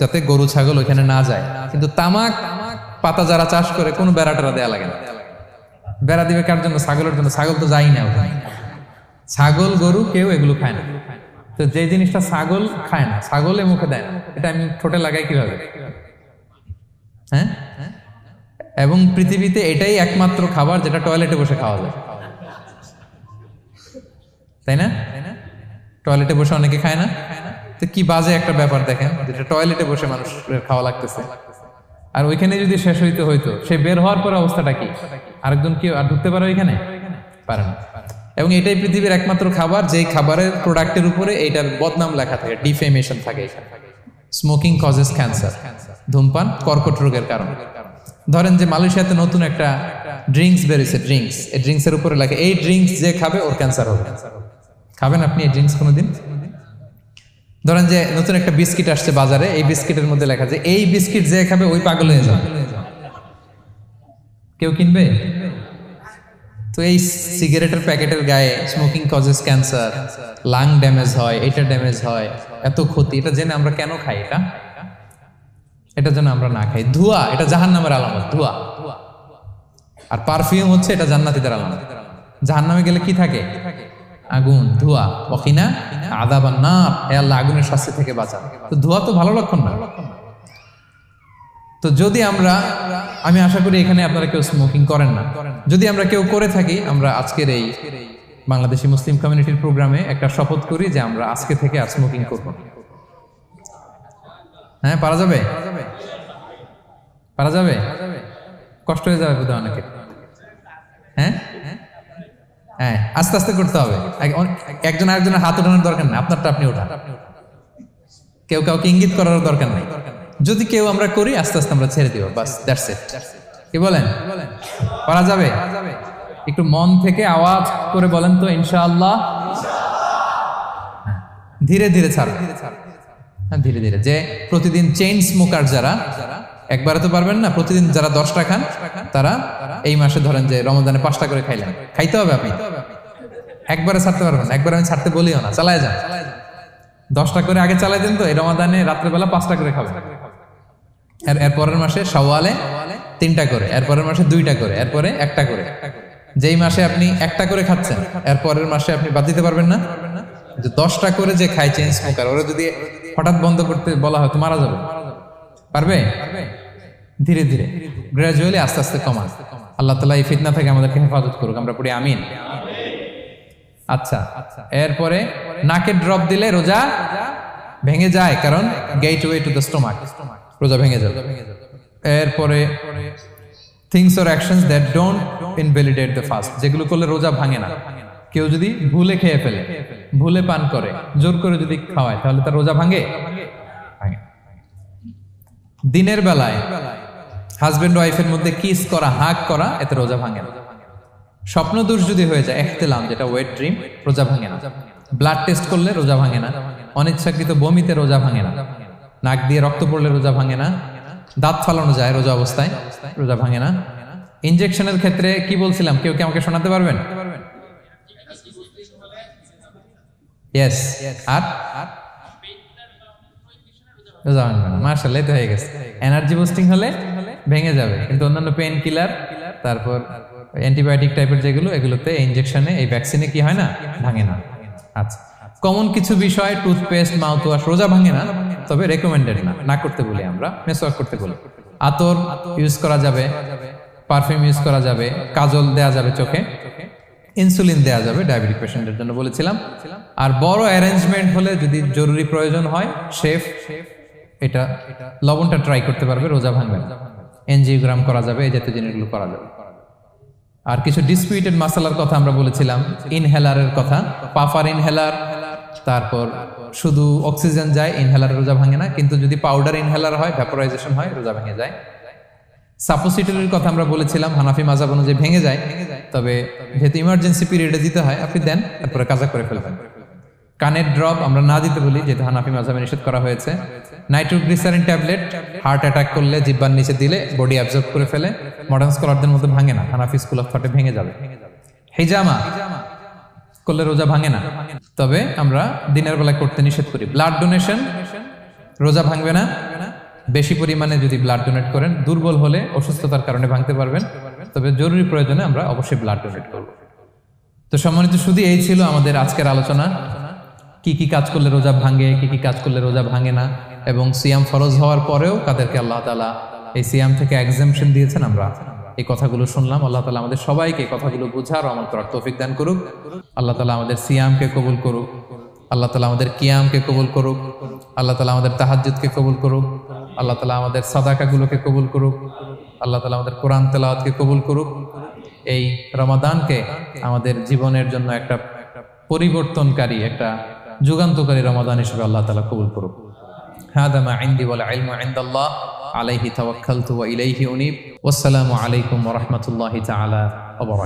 যাতে গরু ছাগল ওইখানে না যায়, কিন্তু তামাক পাতা যারা চাষ করে কোনো বেড়া টেরা দেয়া লাগে না। বেড়া দিবে কার জন্য? ছাগলের জন্য। ছাগল তো যাই না ওখানে, ছাগল গরু কেউ এগুলো খায় না। তো যে জিনিসটা ছাগল খায় না, ছাগলে মুখে দেয় না, এটা আমি ঠোঁটে লাগাই কিভাবে? হ্যাঁ, এবং পৃথিবীতে এটাই একমাত্র খাবার যেটা টয়লেটে বসে খাওয়া যায়, তাই না? টয়লেটে বসে অনেকে খায় না। তো কি বাজে একটা ব্যাপার দেখেন, যেটা টয়লেটে বসে মানুষের খাওয়া লাগতেছে, আর ওইখানে যদি শেষ হইতো, সে বের হওয়ার পর অবস্থাটা কি? আরেকজন কি আর ঢুকতে পারে ওইখানে? পারে না। এবং এটাই পৃথিবীর একমাত্র খাবার যেই খাবারের প্রোডাক্টের উপরে এইটার বদনাম লেখা থাকে, ডিফেমেশন থাকে। স্মোকিং কজেস ক্যান্সার, ধূমপান কর্কট রোগের কারণ। ধরেন যে মালয়েশিয়াতে নতুন একটা ড্রিঙ্কস বেরিয়েছে, ড্রিঙ্কস, এই ড্রিঙ্কসের উপরে লেখে এই ড্রিঙ্কস যে খাবে ওর ক্যান্সার হবে। খাবেন আপনি এই ড্রিঙ্কস কোনোদিন? ধরেন যে নতুন একটা বিস্কিট আসছে বাজারে, এই বিস্কিটের মধ্যে লেখা যে এই বিস্কিট যে খাবে ওই পাগল হয়ে যাবে। কেউ কিনবে? তো এই সিগারেটের প্যাকেটের গায়ে smoking causes cancer, lung damage হয়, এটা ড্যামেজ হয়, এত ক্ষতি, এটা জেনে আমরা কেন খাই? এটা যেন আমরা না খাই। ধোঁয়া, এটা জাহান্নামের আলামত, ধোঁয়া। আর পারফিউম হচ্ছে এটা জান্নাতীদের আলামত। জাহান্নামে গেলে কি থাকে? আগুন, ধোঁয়া। ওয়াকিনা আযাবান নার, হে আল্লাহ আগুনের শাস্তি থেকে বাঁচান। তো ধোঁয়া তো ভালো লক্ষণ না। তো যদি আমি আশা করি এখানে আপনারা কেউ স্মোকিং করেন না। যদি আমরা কেউ করে থাকি, আমরা আজকের এই বাংলাদেশি মুসলিম কমিউনিটির প্রোগ্রামে একটা শপথ করি যে আমরা আজকে থেকে আর স্মোকিং করব না। হ্যাঁ, পারা যাবে? পারা যাবে? কষ্ট হয়ে যাবে বোধহয় অনেকে। হ্যাঁ হ্যাঁ, আস্তে আস্তে করতে হবে। একজন আরেকজনের হাত ওঠানোর দরকার নেই, আপনারটা আপনি ওঠান। কেউ কাউকে ইঙ্গিত করার দরকার নেই। যদি কেউ আমরা করি, আস্তে আস্তে আমরা ছেড়ে দিব, বাস, দ্যাটস ইট। কি বলেন? পারা যাবে? একটু মন থেকে আওয়াজ করে বলেন তো, ইনশাআল্লাহ। ধীরে ধীরে ছাড়, হ্যাঁ ধীরে ধীরে। যে প্রতিদিন চেইন স্মোকার যারা, একবারে তো পারবেন না, প্রতিদিন যারা 10টা খান তারা এই মাসে ধরেন যে রমজানে 5টা করে খাইলেন, খাইতে হবে আপনি। একবারে ছাড়তে পারবেন না, একবার আমি ছাড়তে বলিও না, চালায় যান। 10টা করে আগে চালাই দেন তো, এই রমাদানে রাত্রেবেলা 5টা করে খাবেন। এরপরের মাসে শাওয়ালে 3টা করে, এরপরের মাসে 2টা করে, এরপরে 1টা করে। যেই মাসে আপনি 1টা করে খাচ্ছেন, এরপরের মাসে আপনি বাদ দিতে পারবেন না। যে 10টা করে যে খায় চেইন স্মোকার, ওরা যদি হঠাৎ বন্ধ করতে বলা হয় তো মারা যাবে। পারবে? ধীরে ধীরে, গ্রাজুয়ালি, আস্তে আস্তে কমান। আল্লাহ তাআলা এই ফিতনা থেকে আমাদেরকে হেফাজত করুক, আমরা পড়ি আমিন। আচ্ছা, এরপরে নাকে ড্রপ দিলে রোজা ভেঙে যায়, কারণ গেটওয়ে টু দ্য স্টোমাক, রোজা ভেঙে যাবে। এরপরে things or actions that don't invalidate the fast, যেগুলো করলে রোজা ভাঙে না। কেউ যদি ভুলে খেয়ে ফেলে, ভুলে পান করে, জোর করে যদি খাওয়ায়, তাহলে তার রোজা ভাঙে? ভাঙে। দিনের বেলায় হাজবেন্ড ওয়াইফের মধ্যে কিস করা, হাগ করা, এতে রোজা ভাঙে না। স্বপ্ন দোষ যদি হয়ে যায়, ইহতিলাম, যেটা ওয়েট ড্রিম, রোজা ভাঙে না। ব্লাড টেস্ট করলে রোজা ভাঙে না। অনিচ্ছাকৃত বমিতে রোজা ভাঙে না। নাক দিয়ে রক্ত পড়লে রোজা ভাঙে না। দাঁত ফালানো যায় রোজা অবস্থায়, রোজা ভাঙে না। ইনজেকশনের ক্ষেত্রে কি বলছিলাম, কেউ কি আমাকে শোনাতে পারবেন? ইয়েস। আর রোজা ভাঙবে না। মাশাআল্লাহ, তো হয়ে গেছে। এনার্জি বুস্টিং হলে ভেঙে যাবে, কিন্তু অন্যান্য পেন কিলার, তারপর অ্যান্টিবায়োটিক টাইপের যেগুলো, এগুলোতে ইনজেকশনে, এই ভ্যাকসিনে কি হয় না? ভাঙে না। আচ্ছা, কমন কিছু বিষয়, টুথপেস্ট, মাউথ ওয়াশ, রোজা ভাঙে না, তবে রেকমেন্ডেড না, না করতে বলি আমরা, মেসওয়াক করতে বলি। আতর ইউজ করা যাবে, পারফিউম ইউজ করা যাবে, কাজল দেয়া যাবে চোখে, ইনসুলিন দেয়া যাবে ডায়াবেটিক পেশেন্টের জন্য বলেছিলাম। আর বড় অ্যারেঞ্জমেন্ট হলে, যদি জরুরি প্রয়োজন হয়, শেফ এটা লবণটা ট্রাই করতে পারবে, রোজা ভাঙবে না। এনজিওগ্রাম করা যাবে, এই জাতীয় জিনিসগুলো করা যাবে। আর কিছু ডিসপিউটেড মাসালার কথা আমরা বলেছিলাম, ইনহেলারের কথা, পাফার ইনহেলার, তারপর শুধু অক্সিজেন যায়, ইনহেলার রোজা ভাঙে না, কিন্তু যদি পাউডার ইনহেলার হয়, ভ্যাপোরাইজেশন হয়, রোজা ভেঙে যায়। সাপোসিটরির কথা আমরা বলেছিলাম, হানাফি মাযহাব অনুযায়ী ভেঙে যায়, তবে যেহেতু ইমার্জেন্সি পিরিয়ডে দিতে হয়, আপনি দেন, তারপরে কাজা করে ফেলবেন। কানের ড্রপ আমরা না দিতে বলি, যেহেতু হানাফি মাযহাবে নিষেধ করা হয়েছে। নাইট্রোগ্লিসারিন ট্যাবলেট হার্ট অ্যাটাক করলে জিহ্বার নিচে দিলে বডি অ্যাবজর্ব করে ফেলে, মডার্ন স্কলারদের মধ্যে ভাঙে না, হানাফি স্কুল অফ থটে ভেঙে যাবে। হিজামা করলে রোজা ভাঙে না, তবে আমরা দিনের বেলায় করতে নিষেধ করি। ব্লাড ডোনেশন, রোজা ভাঙবে না। বেশি পরিমাণে যদি ব্লাড ডোনেট করেন, দুর্বল হলে অসুস্থতার কারণে ভাঙতে পারবেন, তবে জরুরি প্রয়োজনে আমরা অবশ্যই ব্লাড ডোনেট করব। তো সম্মানিত, শুধু এই ছিল আমাদের আজকের আলোচনা। কি কি কাজ করলে রোজা ভাঙে, কি কি কাজ করলে রোজা ভাঙে না, এবং সিয়াম ফরজ হওয়ার পরেও কাদেরকে আল্লাহ তাআলা এই সিয়াম থেকে এক্সাম্পশন দিয়েছেন, আমরা এই কথাগুলো শুনলাম। আল্লাহ তাআলা আমাদের সবাইকে কথাগুলো বুঝার ও আমল করার তৌফিক দান করুক। আল্লাহ তাআলা আমাদের সিয়ামকে কবুল করুক। আল্লাহ তাআলা আমাদের কিয়ামকে কবুল করুক। আল্লাহ তাআলা আমাদের তাহাজ্জুদকে কবুল করুক। আল্লাহ তাআলা আমাদের সাদাকাগুলোকে কবুল করুক। আল্লাহ তাআলা আমাদের কোরআন তেলাওয়াতকে কবুল করুক। এই রমাদানকে আমাদের জীবনের জন্য একটা পরিবর্তনকারী, একটা যুগান্তকারী রমাদান হিসেবে আল্লাহ তাআলা কবুল করুক। হাদা মা ইনদি ওয়াল ইলমু ইনদাল্লাহ আলাইহি তাওয়াক্কালতু ওয়া ইলাইহি উনীব। ওয়াসসালামু আলাইকুম ওয়া রাহমাতুল্লাহি তাআলা ওয়া বারাকাতুহু।